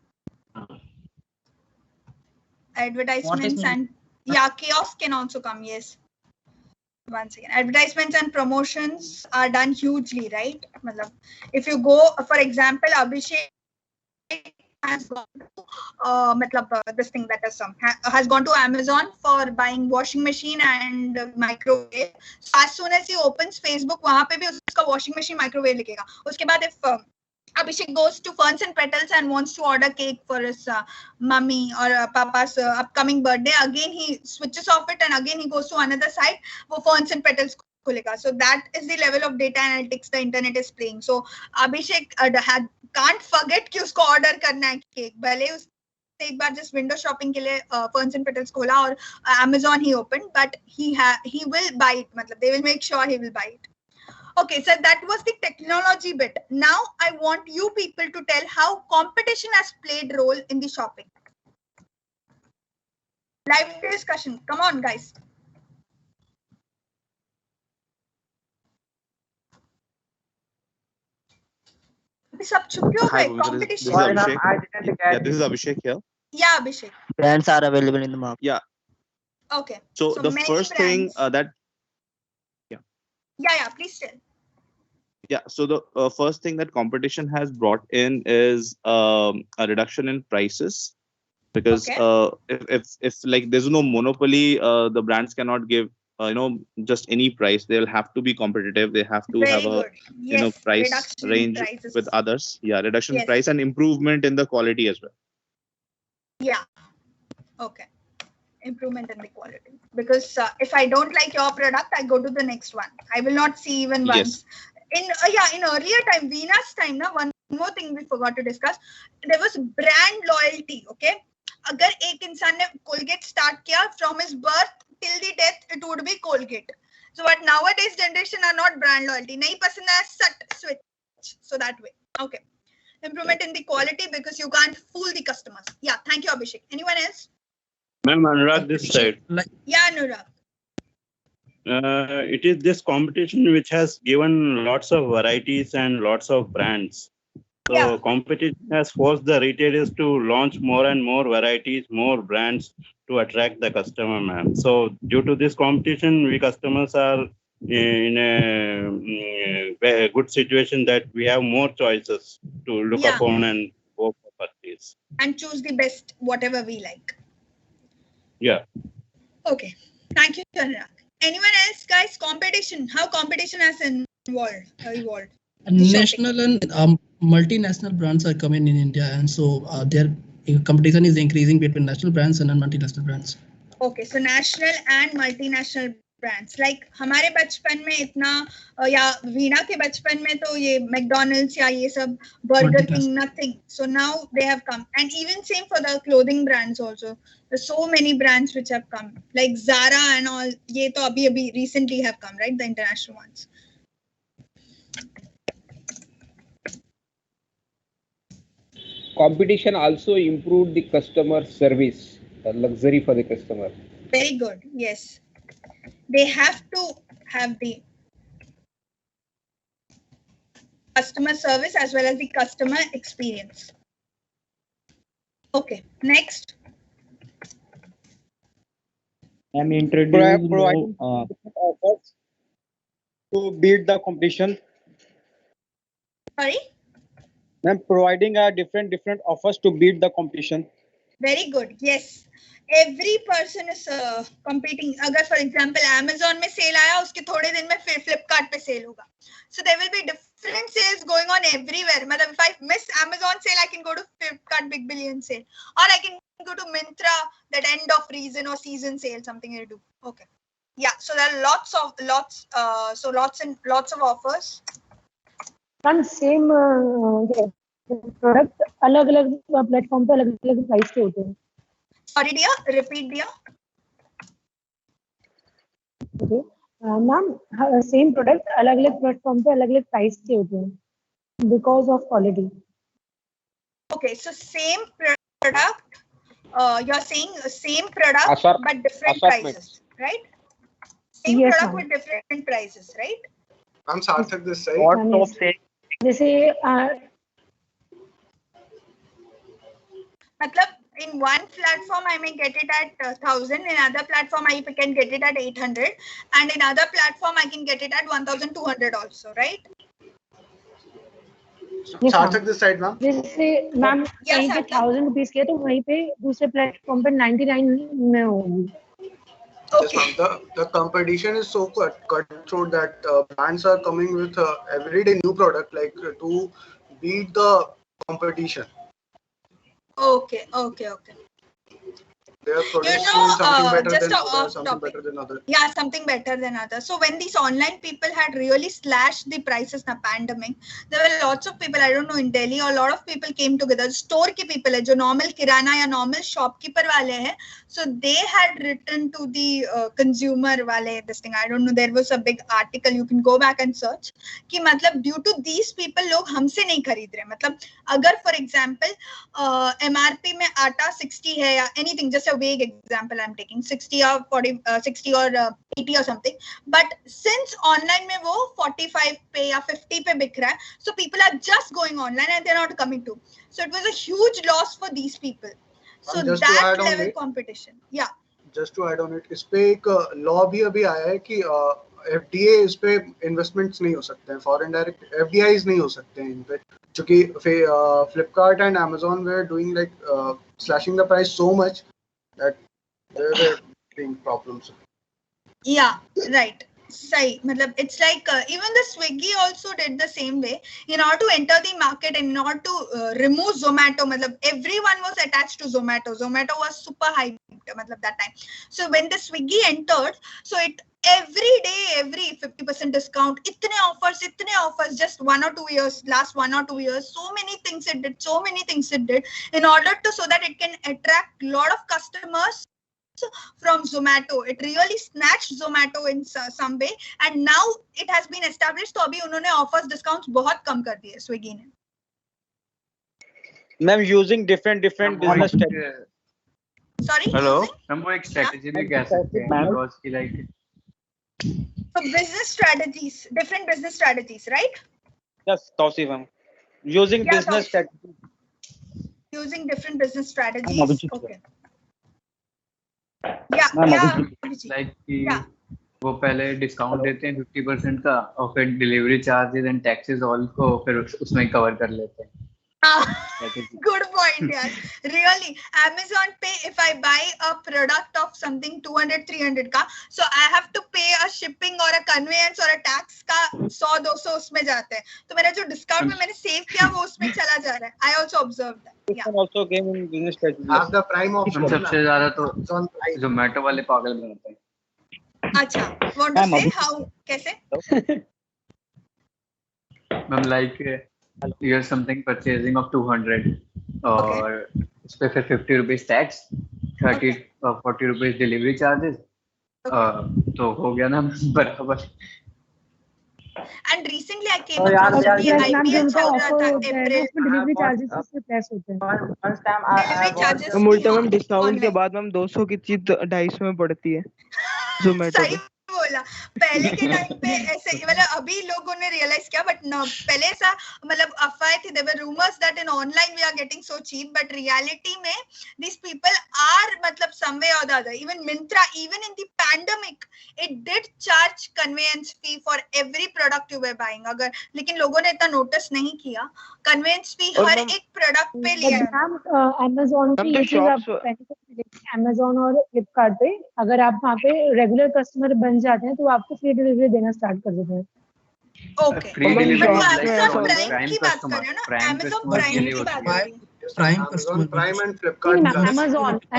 Speaker 1: Advertisements and kiosk can also come. Yes. Once again, advertisements and promotions are done hugely, right? Matlab, if you go, for example, Abhishek has gone to, this thing that is has gone to Amazon for buying washing machine and microwave. So as soon as he opens Facebook, वहाँ पे भी उसका washing machine microwave लिखेगा. उसके बाद if Abhishek goes to Ferns and Petals and wants to order cake for his mummy or papa's upcoming birthday, again he switches off it and again he goes to another site, वो Ferns and Petals खुलेगा. So that is the level of data analytics the internet is playing. So Abhishek can't forget कि उसको order करना है cake. भले उसने एक बार just window shopping के लिए Ferns and Petals खोला और Amazon he opened, but he will buy it. मतलब they will make sure he will buy it. Okay, so that was the technology bit. Now I want you people to tell how competition has played role in the shopping. Live discussion. Come on, guys. सब चुप क्यों गए? Competition.
Speaker 11: This is Abhishek here.
Speaker 1: Yeah, Abhishek.
Speaker 20: Brands are available in the market.
Speaker 11: Yeah.
Speaker 1: Okay.
Speaker 11: So the first thing
Speaker 1: Yeah, please tell.
Speaker 11: Yeah, so the first thing that competition has brought in is a reduction in prices, because if like there's no monopoly, the brands cannot give just any price. They'll have to be competitive. They have to have a price range with others. Yeah, reduction in price and improvement in the quality as well.
Speaker 1: Yeah. Okay. Improvement in the quality, because if I don't like your product, I go to the next one. I will not see even once. In earlier time, Veena's time, one more thing we forgot to discuss. There was brand loyalty. Okay, अगर एक इंसान ने Colgate start किया, from his birth till the death, it would be Colgate. So, but nowadays generation are not brand loyalty. नहीं पसंद है, switch. So that way. Okay. Improvement in the quality, because you can't fool the customers. Yeah. Thank you, Abhishek. Anyone else?
Speaker 2: Ma'am, Anurag this side.
Speaker 1: Yeah, Anurag.
Speaker 2: It is this competition which has given lots of varieties and lots of brands. So competition has forced the retailers to launch more and more varieties, more brands to attract the customer, ma'am. So due to this competition, we customers are in a good situation that we have more choices to look upon and go for purchase.
Speaker 1: And choose the best, whatever we like.
Speaker 2: Yeah.
Speaker 1: Okay. Thank you, Anurag. Anyone else, guys? Competition. How competition has evolved?
Speaker 15: National and multinational brands are coming in India, and so their competition is increasing between national brands and multinational brands.
Speaker 1: Okay, so national and multinational brands. Like हमारे बचपन में इतना, या वीना के बचपन में तो ये McDonald's या ये सब Burger King, nothing. So now they have come, and even same for the clothing brands also. There's so many brands which have come, like Zara and all. ये तो अभी recently have come, right? The international ones.
Speaker 18: Competition also improved the customer service, the luxury for the customer.
Speaker 1: Very good. Yes. They have to have the customer service as well as the customer experience. Okay, next.
Speaker 9: I'm introducing providing offers to beat the competition.
Speaker 1: Sorry?
Speaker 9: I'm providing different offers to beat the competition.
Speaker 1: Very good. Yes. Every person is competing. अगर for example Amazon में sale आया, उसके थोड़े दिन में फिर Flipkart पे sale होगा. So there will be different sales going on everywhere. मतलब if I miss Amazon sale, I can go to Flipkart Big Billion sale, or I can go to Myntra, that end of reason or season sale, something I do. Okay. Yeah. So there are lots of offers.
Speaker 6: And same product अलग-अलग platform पे अलग-अलग price के होते हैं.
Speaker 1: Sorry dear, repeat dear.
Speaker 6: Okay. Ma'am, same product अलग-अलग platform पे अलग-अलग price के होते हैं because of quality.
Speaker 1: Okay, so same product. You're saying same product but different prices, right? Same
Speaker 6: Yes,
Speaker 1: product
Speaker 6: ma'am.
Speaker 1: with different prices, right?
Speaker 8: I'm Sarthak this side.
Speaker 6: What top sale? जैसे
Speaker 1: मतलब in one platform I may get it at 1,000, in other platform I can get it at 800, and in other platform I can get it at 1,200 also, right?
Speaker 8: Sarthak this side, ma'am.
Speaker 6: जैसे ma'am कहीं पे 1,000 rupees के तो वहीं पे दूसरे platform पे 99 में होगी.
Speaker 8: Yes, ma'am. The competition is so cutthroat that brands are coming with everyday new product to beat the competition.
Speaker 1: Okay.
Speaker 8: They are producing something better than others.
Speaker 1: Yeah, something better than others. So when these online people had really slashed the prices in the pandemic, there were lots of people, I don't know, in Delhi, a lot of people came together. Store ke people hai, jo normal kirana ya normal shopkeeper wale hai. So they had written to the consumer wale this thing. I don't know, there was a big article, you can go back and search. कि मतलब due to these people लोग हमसे नहीं खरीद रहे. मतलब अगर for example MRP में आटा 60 है या anything, just a vague example I'm taking, 60 or 40, 60 or 80 or something, but since online में वो 45 पे या 50 पे बिक रहा है, so people are just going online and they're not coming to. So it was a huge loss for these people. So that level competition. Yeah.
Speaker 8: Just to add on it, इस पे एक law भी अभी आया है कि FDI इस पे investments नहीं हो सकते हैं, foreign direct FDIs नहीं हो सकते हैं इन पे, क्योंकि Flipkart and Amazon were doing slashing the price so much that there were being problems.
Speaker 1: Yeah, right. Sai, matlab, it's like even the Swiggy also did the same way. In order to enter the market and in order to remove Zomato, matlab, everyone was attached to Zomato. Zomato was super hyped matlab, that time. So when the Swiggy entered, so it every day, every 50% discount, itne offers, just 1 or 2 years, last 1 or 2 years, so many things it did in order to, so that it can attract a lot of customers from Zomato. It really snatched Zomato in some way, and now it has been established. तो अभी उन्होंने offers, discounts बहुत कम कर दिए Swiggy ने.
Speaker 9: Ma'am, using different business strategies.
Speaker 1: Sorry.
Speaker 19: Hello. हम वो एक strategy भी कह सकते हैं because की like.
Speaker 1: So business strategies, different business strategies, right?
Speaker 9: Yes, Tausi ma'am. Using business strategies.
Speaker 1: Using different business strategies. Okay. Yeah.
Speaker 19: Like कि वो पहले डिस्काउंट देते हैं 50% का और फिर delivery charges and taxes all को फिर उसमें कवर कर लेते हैं.
Speaker 1: Good point, yeah. Really, Amazon Pay, if I buy a product of something 200-300 का, so I have to pay a shipping or a conveyance or a tax का 100-200 उसमें जाते हैं. तो मेरा जो डिस्काउंट में मैंने सेव किया वो उसमें चला जा रहा है. I also observed that. Yeah.
Speaker 9: Also came in business strategy.
Speaker 8: Have the prime option.
Speaker 19: सबसे ज़्यादा तो Zomato वाले पागल बनाते हैं.
Speaker 1: अच्छा, what to say? How? कैसे?
Speaker 19: I'm like here's something purchasing of 200 और उस पे फिर 50 rupees tax, 40 rupees delivery charges, तो हो गया ना बराबर.
Speaker 1: And recently I came
Speaker 3: तो यार
Speaker 1: across
Speaker 3: यार
Speaker 1: अभी
Speaker 3: ये
Speaker 6: मैम जो
Speaker 1: IPL
Speaker 6: उनका
Speaker 1: चल रहा
Speaker 6: ऑफर
Speaker 1: था
Speaker 6: होता है ना
Speaker 1: अप्रैल
Speaker 6: उसमें डिलीवरी चार्जेस उससे प्लस होते हैं।
Speaker 3: First time I
Speaker 1: delivery
Speaker 3: watch
Speaker 1: charges
Speaker 5: हम उल्टा
Speaker 1: हाँ
Speaker 5: मैम डिस्काउंट के
Speaker 1: ऑनलाइन
Speaker 5: बाद मैम 200 की चीज 250 में पड़ती है जोमेटो
Speaker 1: सही
Speaker 5: पे।
Speaker 1: बोला। पहले के टाइम पे ऐसे मतलब अभी लोगों ने रियलाइज किया बट पहले ऐसा मतलब अफवाहें थी, there were rumours that in online we are getting so cheap but reality में these people are मतलब some way or the other, even Myntra, even in the pandemic it did charge conveyance fee for every product you were buying अगर, लेकिन लोगों ने इतना notice नहीं किया। Convince फी
Speaker 5: और
Speaker 1: हर
Speaker 5: मैम
Speaker 1: एक प्रोडक्ट पे लिया है।
Speaker 6: मैम अमेजोन पे
Speaker 5: मैम तो
Speaker 6: ये चीज
Speaker 5: शॉप्स
Speaker 6: आपको बेनिफिट मिलेगी अमेजोन और फ्लिपकार्ट पे, अगर आप वहाँ पे रेगुलर कस्टमर बन जाते हैं तो वो आपको फ्री डिलीवरी देना स्टार्ट कर देते हैं।
Speaker 1: Okay
Speaker 19: free
Speaker 5: ma'am
Speaker 19: delivery
Speaker 5: shops
Speaker 19: is
Speaker 5: में
Speaker 19: लाइक
Speaker 5: ऐसा होता है
Speaker 1: प्राइम की बात कर रहे हो ना,
Speaker 19: प्राइम
Speaker 1: Amazon
Speaker 19: कस्टमर के
Speaker 1: प्राइम
Speaker 19: लिए
Speaker 1: की
Speaker 19: होती
Speaker 1: बात
Speaker 19: है।
Speaker 1: हो रही है।
Speaker 15: Prime
Speaker 8: Amazon
Speaker 15: customer
Speaker 8: Prime and
Speaker 6: नहीं
Speaker 8: Flipkart
Speaker 6: मैम
Speaker 8: Plus.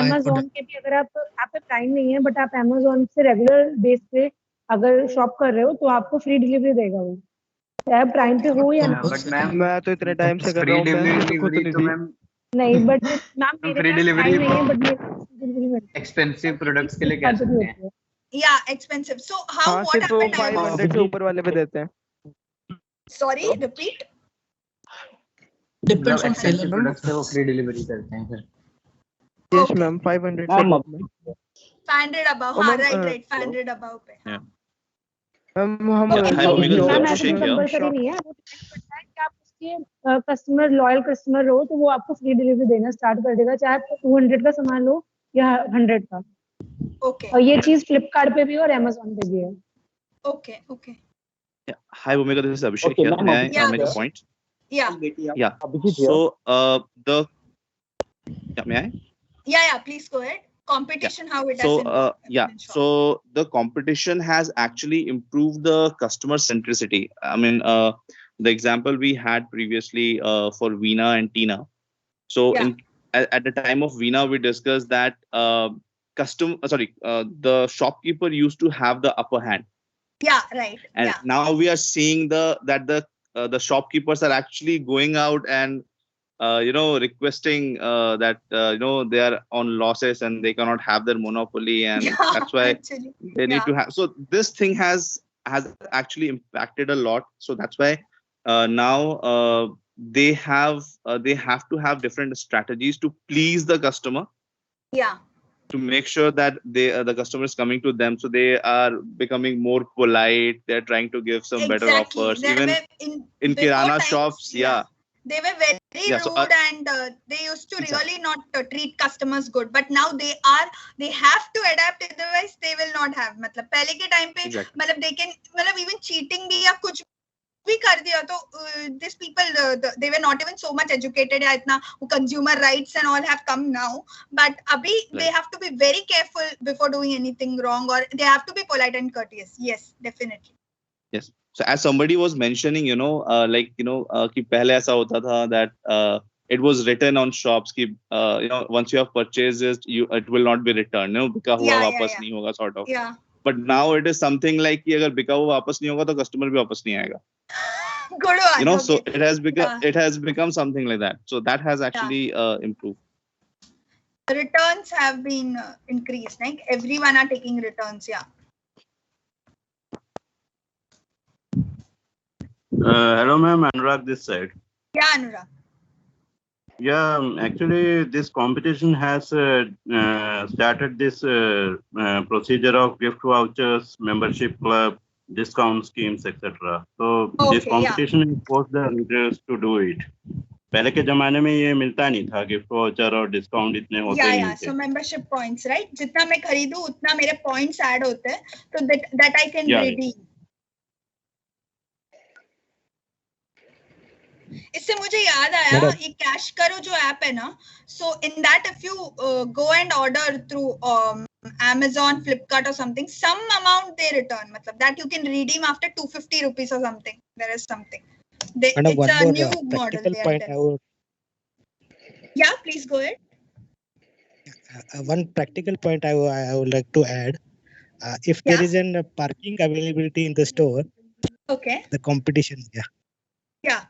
Speaker 6: अमेजोन के भी अगर आप पे प्राइम नहीं है बट आप अमेजोन से रेगुलर बेस पे अगर शॉप कर रहे हो तो आपको फ्री डिलीवरी देगा वो, चाहे प्राइम पे हो या ना।
Speaker 19: बट मैम
Speaker 5: मैं तो इतने टाइम से कर रहा
Speaker 19: फ्री
Speaker 5: हूँ, मैंने खुद
Speaker 19: डिलीवरी
Speaker 5: नहीं
Speaker 19: तो
Speaker 5: दी।
Speaker 19: मैम
Speaker 6: नहीं बट मैम मेरे
Speaker 19: फ्री
Speaker 6: पास
Speaker 19: डिलीवरी
Speaker 6: प्राइम नहीं है बट मेरे पास डिलीवरी मिलती है।
Speaker 19: एक्सपेंसिव प्रोडक्ट्स के लिए कह
Speaker 6: फ्लिपकार्ट पे भी
Speaker 19: सकते
Speaker 6: होती
Speaker 19: हैं।
Speaker 6: है।
Speaker 1: या एक्सपेंसिव। सो हाउ
Speaker 5: हाँ
Speaker 1: व्हाट
Speaker 5: सिर्फ वो
Speaker 1: हैपेंड
Speaker 5: 500 से ऊपर वाले पे देते हैं।
Speaker 1: Sorry repeat.
Speaker 15: डिपेंड्स
Speaker 19: मतलब
Speaker 15: ऑन
Speaker 19: एक्सपेंसिव
Speaker 15: सेलर।
Speaker 19: प्रोडक्ट्स पे वो फ्री डिलीवरी करते हैं फिर।
Speaker 5: यस मैम 500 से
Speaker 18: मैम
Speaker 5: above में।
Speaker 1: 500 अबव,
Speaker 5: और
Speaker 1: हाँ
Speaker 5: मैम
Speaker 1: राइट 500 अबव पे।
Speaker 11: Yeah.
Speaker 5: मैम हम
Speaker 11: Hi, Bhumika, this is
Speaker 6: ma'am ऐसा
Speaker 11: Abhishek
Speaker 6: कोई
Speaker 11: here.
Speaker 6: कंपलसरी नहीं है, वो डिपेंड करता है कि आप उसके कस्टमर लॉयल कस्टमर हो तो वो आपको फ्री डिलीवरी देना स्टार्ट कर देगा, चाहे आप 200 का सामान लो या 100 का।
Speaker 1: ओके
Speaker 6: और ये चीज फ्लिपकार्ट पे भी और अमेजोन पे भी है।
Speaker 1: Okay okay
Speaker 11: Yeah. Hi, Bhumika, this is Abhishek
Speaker 18: Okay,
Speaker 11: here.
Speaker 18: ma'am,
Speaker 11: May I
Speaker 1: Yeah,
Speaker 11: make a
Speaker 1: Abhishek.
Speaker 11: point?
Speaker 1: या
Speaker 11: Yeah.
Speaker 18: Abhijit here.
Speaker 11: So, may I?
Speaker 1: या please go ahead. Competition, how it has
Speaker 11: So,
Speaker 1: been shown.
Speaker 11: so the competition has actually improved the customer centricity. I mean, the example we had previously for Veena and Tina. So,
Speaker 1: Yeah.
Speaker 11: at the time of Veena, we discussed that the shopkeeper used to have the upper hand,
Speaker 1: Yeah, right.
Speaker 11: and
Speaker 1: Yeah.
Speaker 11: now we are seeing that the shopkeepers are actually going out and requesting that they are on losses and they cannot have their monopoly, and
Speaker 1: Yeah,
Speaker 11: that's why
Speaker 1: actually.
Speaker 11: they need
Speaker 1: Yeah.
Speaker 11: to have. So this thing has actually impacted a lot. So that's why now they have to have different strategies to please the customer,
Speaker 1: Yeah.
Speaker 11: to make sure that the customer is coming to them, so they are becoming more polite. They're trying to give some better
Speaker 1: Exactly.
Speaker 11: offers,
Speaker 1: They
Speaker 11: even
Speaker 1: were
Speaker 11: in
Speaker 1: before
Speaker 11: kirana
Speaker 1: times,
Speaker 11: shops. Yeah.
Speaker 1: They were very
Speaker 11: Yeah, so,
Speaker 1: rude and they used to
Speaker 11: Exactly.
Speaker 1: really not treat customers good. But now they have to adapt, otherwise they will not have. मतलब पहले के time पे
Speaker 11: Exactly.
Speaker 1: मतलब they can मतलब even cheating भी या कुछ भी कर दिया तो these people they were not even so much educated या इतना consumer rights and all have come now. But अभी they have to be very careful before doing anything wrong, or they have to be polite and courteous. Yes, definitely.
Speaker 11: Yes. So as somebody was mentioning, कि पहले ऐसा होता था that it was written on shops कि once you have purchased it, it will not be returned. बिका हुआ वापस नहीं होगा, sort of.
Speaker 1: Yeah.
Speaker 11: But now it is something like कि अगर बिका हुआ वापस नहीं होगा तो customer भी वापस नहीं आएगा.
Speaker 1: Good one. Okay.
Speaker 11: So it has become something like that. So that has actually improved.
Speaker 1: Returns have been increased. Like everyone are taking returns. Yeah.
Speaker 2: Hello, ma'am. Anurag this side.
Speaker 1: Yeah, Anurag.
Speaker 2: Yeah, actually, this competition has started this procedure of gift vouchers, membership club, discount schemes, etc. So this competition has forced the retailers to do it. पहले के जमाने में ये मिलता नहीं था, gift voucher और discount इतने होते नहीं थे.
Speaker 1: So membership points, right? जितना मैं खरीदूं उतना मेरे points add होते हैं, तो that I can redeem. इससे मुझे याद आया ये कैश करो जो ऐप है ना, so in that if you go and order through Amazon, Flipkart or something, some amount they return, मतलब that you can redeem after 250 rupees or something. There is something. It's a new model they are telling. Yeah, please go ahead.
Speaker 12: One practical point I would like to add. If there is a parking availability in the store,
Speaker 1: okay,
Speaker 12: the competition,
Speaker 1: yeah.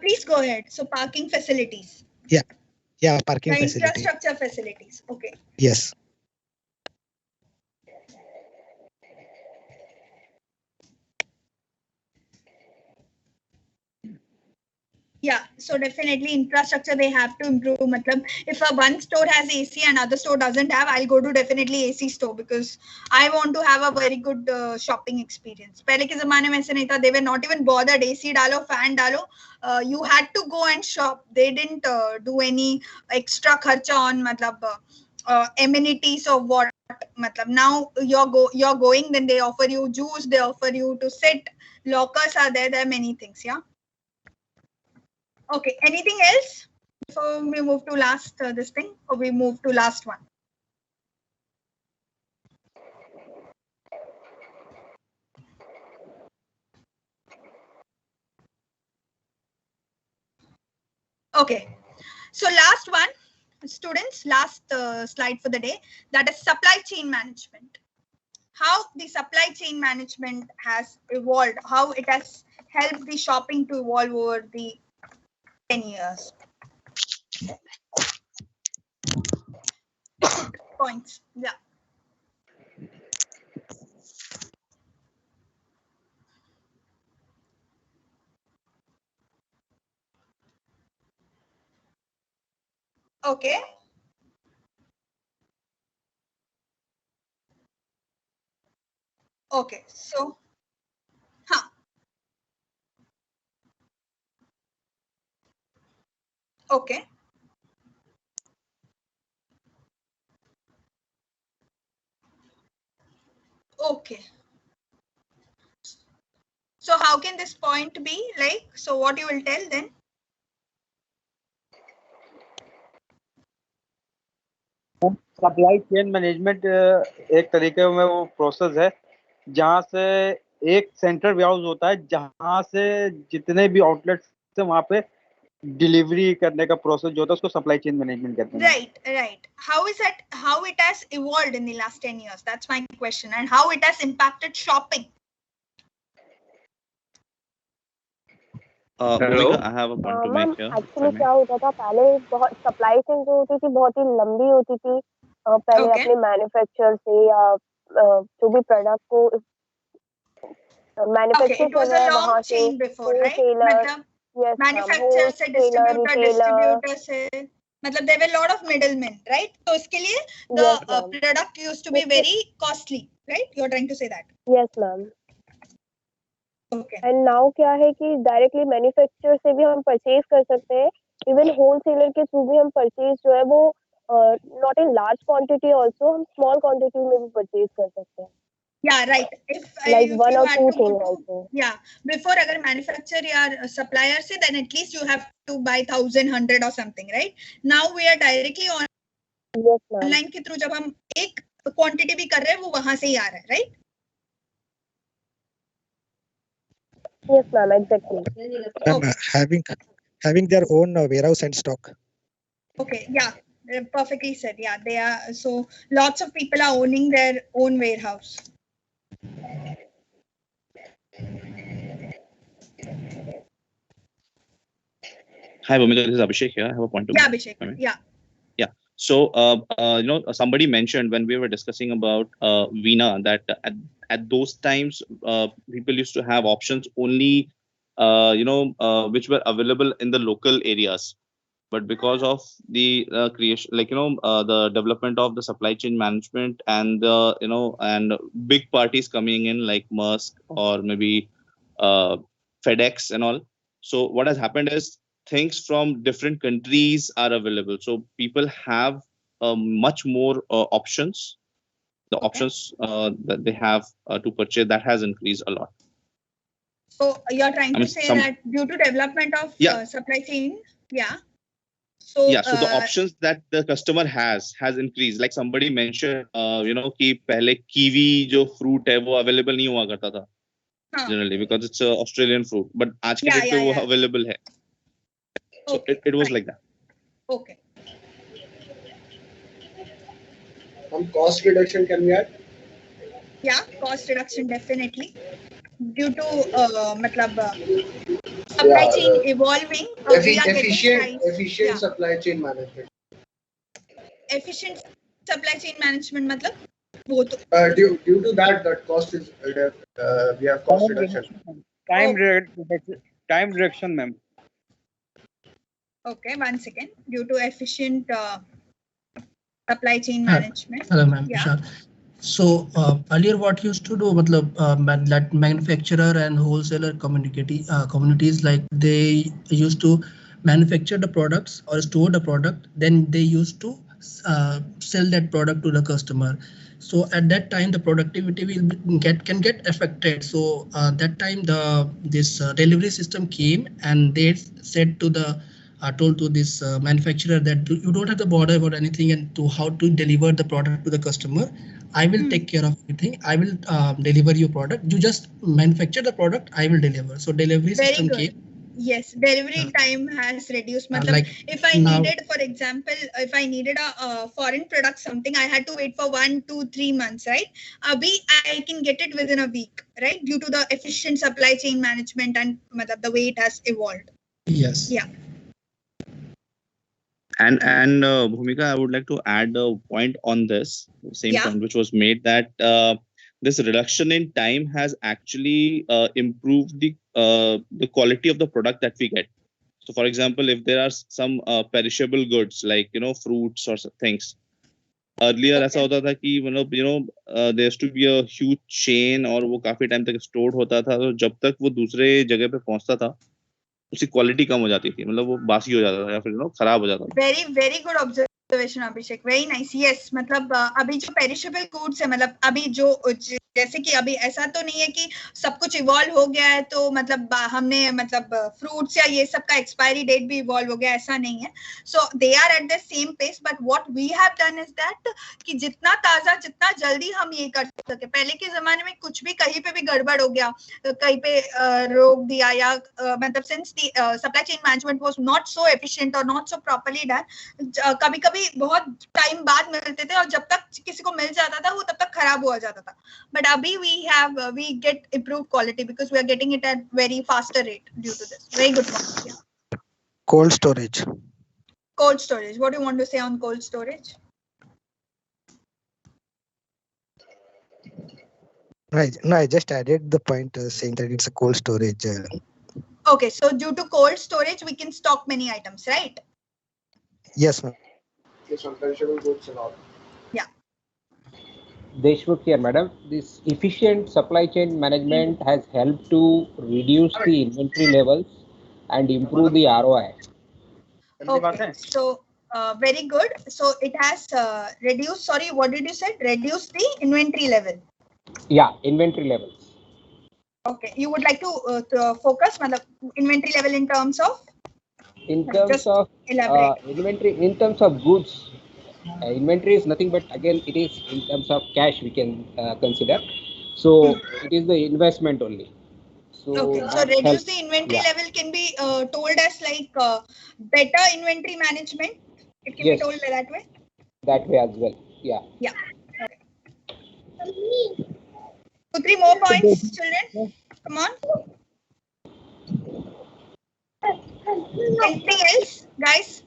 Speaker 1: Please go ahead. So parking facilities.
Speaker 12: Yeah, parking
Speaker 1: the
Speaker 12: facility.
Speaker 1: Infrastructure facilities. Okay.
Speaker 12: Yes.
Speaker 1: Yeah, so definitely infrastructure they have to improve. Matlab, if a one store has AC and other store doesn't have, I'll go to definitely AC store because I want to have a very good shopping experience. पहले के ज़माने में ऐसे नहीं था. They were not even bothered. AC डालो, fan डालो. You had to go and shop. They didn't do any extra खर्चा on मतलब amenities or what. मतलब now you're going, then they offer you juice, they offer you to sit. Lockers are there. There are many things. Yeah. Okay, anything else before we move to last this thing, or we move to last one? Okay, so last one, students, last slide for the day, that is supply chain management. How the supply chain management has evolved, how it has helped the shopping to evolve over the 10 years. Points. Yeah. Okay. Okay. So, okay. Okay. So how can this point be like? So what you will tell then?
Speaker 9: Supply chain management एक तरीके में वो process है जहाँ से एक central warehouse होता है जहाँ से जितने भी आउटलेट्स हैं वहाँ पे डिलीवरी करने का प्रोसेस जो होता है उसको सप्लाई चेन मैनेजमेंट कहते हैं.
Speaker 1: Right. How is that? How it has evolved in the last 10 years? That's my question. And how it has impacted shopping?
Speaker 11: Bhumika, I have a point to make here.
Speaker 10: Actually क्या होता था पहले, बहुत supply chain जो होती थी बहुत ही लंबी होती थी. पहले अपने मैन्युफैक्चर से या जो भी प्रोडक्ट को मैन्युफैक्चर कर रहा है वहाँ से होलसेलर, यस
Speaker 1: मैन्युफैक्चरर से डिस्ट्रीब्यूटर से, मतलब there were a lot of middlemen, right? So इसके लिए the product used to be very costly, right? You're trying to say that?
Speaker 10: Yes, ma'am. Okay. And now क्या है कि डायरेक्टली मैन्युफैक्चरर से भी हम परचेज कर सकते हैं. इवन होलसेलर के थ्रू भी हम परचेज जो है वो not in large quantity, also हम स्मॉल क्वांटिटी में भी परचेज कर सकते हैं.
Speaker 1: Yeah, right. If
Speaker 10: like
Speaker 1: if
Speaker 10: one
Speaker 1: you
Speaker 10: or
Speaker 1: had
Speaker 10: two
Speaker 1: to
Speaker 10: things also.
Speaker 1: Yeah, before अगर manufacturer या supplier से, then at least you have to buy 1,000, 100 or something, right? Now we are directly on online के through जब हम एक quantity भी कर रहे हैं वो वहाँ से ही आ रहा है, right?
Speaker 10: Yes, ma'am, exactly.
Speaker 12: Having their own warehouse and stock.
Speaker 1: Okay, yeah, perfectly said. Yeah, they are. So lots of people are owning their own warehouse.
Speaker 11: Hi, Bhumika, this is Abhishek here. I have a point to
Speaker 1: make.
Speaker 11: Yeah,
Speaker 1: Abhishek. Yeah.
Speaker 11: So, somebody mentioned when we were discussing about Veena that at those times, people used to have options only, which were available in the local areas. But because of the creation, the development of the supply chain management and and big parties coming in like Maersk or maybe FedEx and all. So what has happened is things from different countries are available. So people have much more options. The options that they have to purchase, that has increased a lot.
Speaker 1: So you're trying to say that due to development of supply chain, So,
Speaker 11: so the options that the customer has increased. Like somebody mentioned, कि पहले kiwi जो fruit है वो available नहीं हुआ करता था generally because it's a Australian fruit. But आज के date पे वो available है. So it was like that.
Speaker 1: Okay.
Speaker 8: Cost reduction can we add?
Speaker 1: Yeah, cost reduction definitely. Due to supply chain evolving,
Speaker 8: efficient supply chain management.
Speaker 1: Efficient supply chain management matlab wo to
Speaker 8: due to that cost is we have cost reduction.
Speaker 9: Time reduction, ma'am.
Speaker 1: Okay, 1 second. Due to efficient supply chain management.
Speaker 15: Hello, ma'am.
Speaker 1: Yeah.
Speaker 15: Sure. So earlier, what used to do, that manufacturer and wholesaler communities, like they used to manufacture the products or store the product, then they used to sell that product to the customer. So at that time, the productivity can get affected. So that time, this delivery system came, and they said to the told to this manufacturer that you don't have to bother about anything and to how to deliver the product to the customer. I will take care of everything. I will deliver your product. You just manufacture the product. I will deliver. So delivery
Speaker 1: Very
Speaker 15: system
Speaker 1: good.
Speaker 15: came.
Speaker 1: Yes, delivery time has reduced.
Speaker 15: Like
Speaker 1: if I
Speaker 15: now-
Speaker 1: needed, for example, if I needed a foreign product, something, I had to wait for 1, 2, 3 months, right? I can get it within a week, right? Due to the efficient supply chain management and the way it has evolved.
Speaker 15: Yes.
Speaker 1: Yeah.
Speaker 11: And Bhumika, I would like to add a point on this, same
Speaker 1: Yeah.
Speaker 11: point which was made, that this reduction in time has actually improved the quality of the product that we get. So, for example, if there are some perishable goods like fruits or things, earlier ऐसा होता था कि there used to be a huge chain और वो काफी time तक stored होता था, तो जब तक वो दूसरे जगह पे पहुंचता था उसकी क्वालिटी कम हो जाती थी, मतलब वो बासी हो जाता था या फिर खराब हो जाता था.
Speaker 1: Very good observation, Abhishek. Very nice. Yes, मतलब अभी जो perishable goods है, मतलब अभी जो जैसे कि अभी ऐसा तो नहीं है कि सब कुछ इवॉल्व हो गया है, तो मतलब हमने फ्रूट्स या ये सब का एक्सपायरी डेट भी इवॉल्व हो गया, ऐसा नहीं है. So they are at the same pace, but what we have done is that कि जितना ताजा, जितना जल्दी हम ये कर सके. पहले के जमाने में कुछ भी कहीं पे भी गड़बड़ हो गया, कहीं पे रोक दिया, या मतलब since the supply chain management was not so efficient और नॉट सो प्रॉपर्ली डन, कभी कभी बहुत टाइम बाद मिलते थे और जब तक किसी को मिल जाता था वो तब तक खराब हो जाता था. But abhi we get improved quality because we are getting it at very faster rate due to this. Very good point. Yeah.
Speaker 12: Cold storage.
Speaker 1: Cold storage. What do you want to say on cold storage?
Speaker 12: Right. No, I just added the point saying that it's a cold storage.
Speaker 1: Okay, so due to cold storage, we can stock many items, right?
Speaker 12: Yes, ma'am.
Speaker 8: Yes, on perishable goods and all.
Speaker 1: Yeah.
Speaker 18: Deshmukh here, madam. This efficient supply chain management has helped to reduce the inventory levels and improve the ROI.
Speaker 1: Okay, so very good. So it has reduced, sorry, what did you say? Reduce the inventory level.
Speaker 18: Yeah, inventory levels.
Speaker 1: Okay, you would like to focus on the inventory level in terms of?
Speaker 18: In terms of inventory, in terms of goods. Inventory is nothing but, again, it is in terms of cash we can consider. So it is the investment only. So,
Speaker 1: okay, so reduce the inventory level can be told as like better inventory management. It can be told that way.
Speaker 18: That way as well. Yeah.
Speaker 1: Yeah. Okay. 2, 3 more points, children. Come on. Anything else, guys?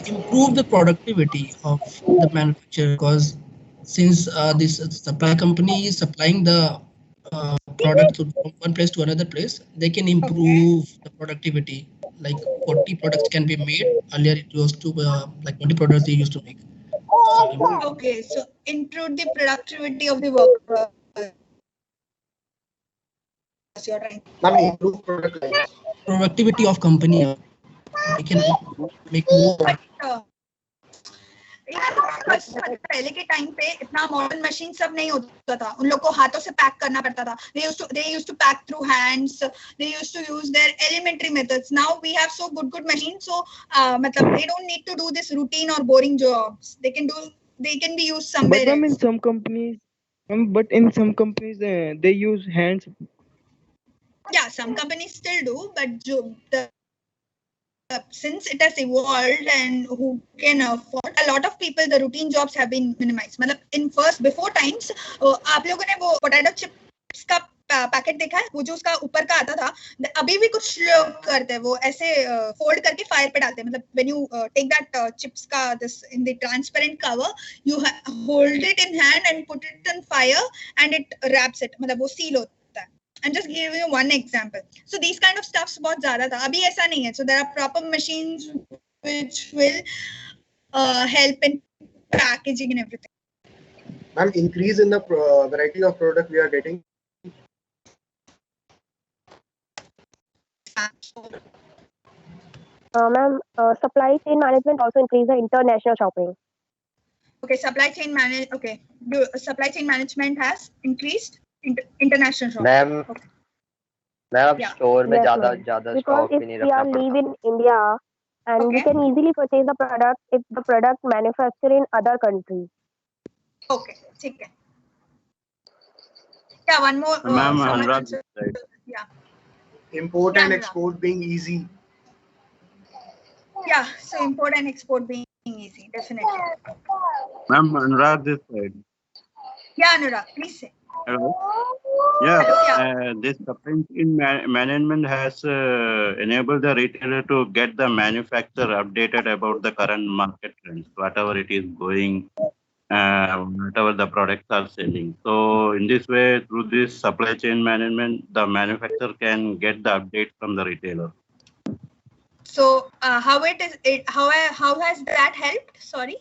Speaker 15: Improve the productivity of the manufacturer, because since this supply company is supplying the product from one place to another place, they can improve the productivity. Like 40 products can be made. Earlier it used to like 20 products they used to make.
Speaker 1: Okay, so improve the productivity of the work. You're right.
Speaker 8: Improve
Speaker 15: productivity of company. They can make more.
Speaker 1: पहले के time पे इतना modern machine सब नहीं होता था, उन लोग को हाथों से पैक करना पड़ता था. They used to pack through hands. They used to use their elementary methods. Now we have so good machines, so मतलब they don't need to do this routine or boring jobs. They can be used somewhere else.
Speaker 5: But in some companies they use hands.
Speaker 1: Yeah, some companies still do, but since it has evolved and who can afford, a lot of people, the routine jobs have been minimized. मतलब before times, आप लोगों ने वो potato chips का packet देखा है, वो जो उसका ऊपर का आता था, अभी भी कुछ लोग करते हैं, वो ऐसे फोल्ड करके फायर पे डालते हैं. मतलब when you take that chips का this in the transparent cover, you hold it in hand and put it on fire and it wraps it. मतलब वो seal होता है. I'm just giving you one example. So these kind of stuffs बहुत ज़्यादा था. अभी ऐसा नहीं है. So there are proper machines which will help in packaging and everything.
Speaker 8: Ma'am, increase in the variety of product we are getting.
Speaker 10: Ma'am, supply chain management also increase the international shopping.
Speaker 1: Okay, supply chain management has increased international shopping.
Speaker 4: Ma'am
Speaker 1: Okay.
Speaker 4: मैं अब
Speaker 1: Yeah.
Speaker 4: Store में
Speaker 10: Yes,
Speaker 4: ज्यादा
Speaker 10: ma'am.
Speaker 4: ज्यादा
Speaker 10: Because
Speaker 4: stock
Speaker 10: if
Speaker 4: भी नहीं
Speaker 10: we are
Speaker 4: रखना
Speaker 10: live
Speaker 4: पड़ता.
Speaker 10: in India and we
Speaker 1: Okay.
Speaker 10: can easily purchase the product if the product manufactured in other countries.
Speaker 1: Okay, ठीक है. Yeah, one more.
Speaker 2: Ma'am,
Speaker 1: someone
Speaker 2: Anurag
Speaker 1: answered.
Speaker 2: this side.
Speaker 1: Yeah.
Speaker 8: Import
Speaker 1: Yeah,
Speaker 8: and
Speaker 1: Anurag.
Speaker 8: export being easy.
Speaker 1: Yeah, so import and export being easy, definitely.
Speaker 2: Ma'am, Anurag this side.
Speaker 1: Yeah, Anurag, please say.
Speaker 2: Hello. Yeah,
Speaker 1: Hello, yeah.
Speaker 2: this supply chain management has enabled the retailer to get the manufacturer updated about the current market trends, whatever it is going, whatever the products are selling. So in this way, through this supply chain management, the manufacturer can get the update from the retailer.
Speaker 1: So how has that helped? Sorry.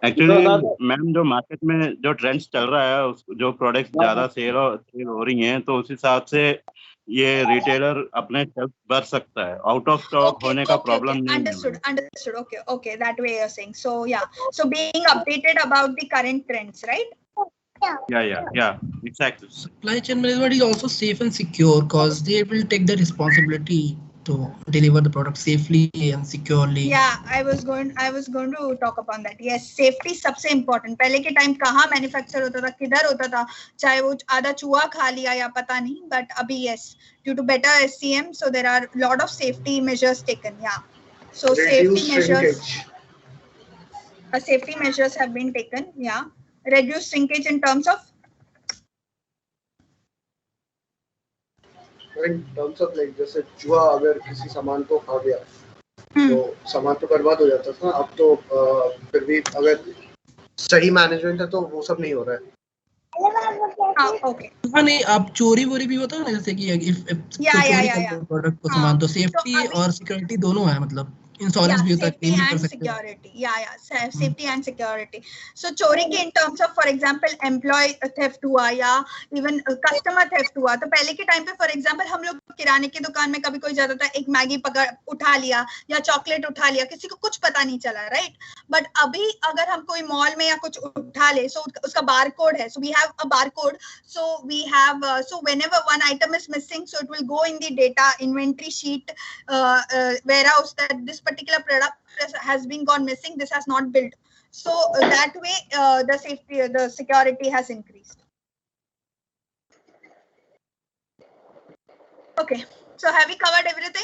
Speaker 2: Actually ma'am जो market में जो trends चल रहा है जो products ज्यादा cell हो रही हैं तो उस हिसाब से ये रिटेलर अपने शेल्फ भर सकता है. आउट ऑफ स्टॉक होने का प्रॉब्लम नहीं
Speaker 1: Understood. Okay, that way you're saying. So yeah, so being updated about the current trends, right?
Speaker 2: Yeah, exactly.
Speaker 15: Supply chain management is also safe and secure because they will take the responsibility to deliver the product safely and securely.
Speaker 1: Yeah, I was going to talk upon that. Yes, safety सबसे important. पहले के time कहाँ manufacture होता था, किधर होता था, चाहे वो आधा चूहा खा लिया या पता नहीं, but अभी yes, due to better SCM, so there are lot of safety measures taken. Yeah, so
Speaker 8: Reduce
Speaker 1: safety measures have been taken. Yeah, reduce shrinkage in terms of.
Speaker 8: In terms of like जैसे चूहा अगर किसी सामान को खा गया तो सामान तो बर्बाद हो जाता था. अब तो फिर भी अगर सही मैनेजमेंट है तो वो सब नहीं हो रहा है.
Speaker 1: Okay.
Speaker 15: हाँ नहीं, आप चोरी वोरी भी होता है ना, जैसे कि if प्रोडक्ट को सामान तो सेफ्टी और सिक्योरिटी दोनों है, मतलब इंश्योरेंस भी होता है, क्लेम भी कर सकते हैं.
Speaker 1: Security, safety and security. So चोरी के in terms of for example employee theft हुआ या even customer theft हुआ, तो पहले के टाइम पे for example हम लोग किराने की दुकान में कभी कोई जाता था, एक मैगी उठा लिया या चॉकलेट उठा लिया, किसी को कुछ पता नहीं चला, राइट? बट अभी अगर हम कोई मॉल में या कुछ उठा ले, सो उसका बार कोड है, so we have a bar code, so we have so whenever one item is missing, so it will go in the data inventory sheet warehouse that this particular product has been gone missing, this has not built. So that way the security has increased. Okay, so have we covered everything?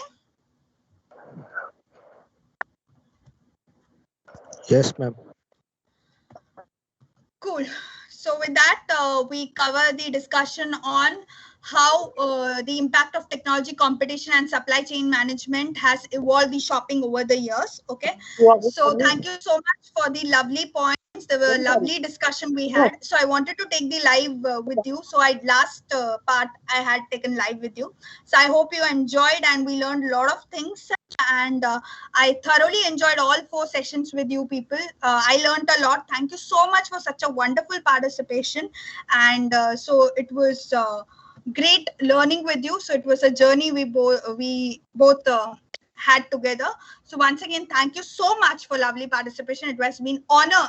Speaker 12: Yes, ma'am.
Speaker 1: Cool. So with that, we cover the discussion on how the impact of technology, competition, and supply chain management has evolved the shopping over the years. Okay. So thank you so much for the lovely points. There were lovely discussion we had. So I wanted to take the live with you. So last part I had taken live with you. So I hope you enjoyed and we learned a lot of things. And I thoroughly enjoyed all 4 sessions with you people. I learned a lot. Thank you so much for such a wonderful participation. And so it was great learning with you. So it was a journey we both had together. So once again, thank you so much for lovely participation. It has been honor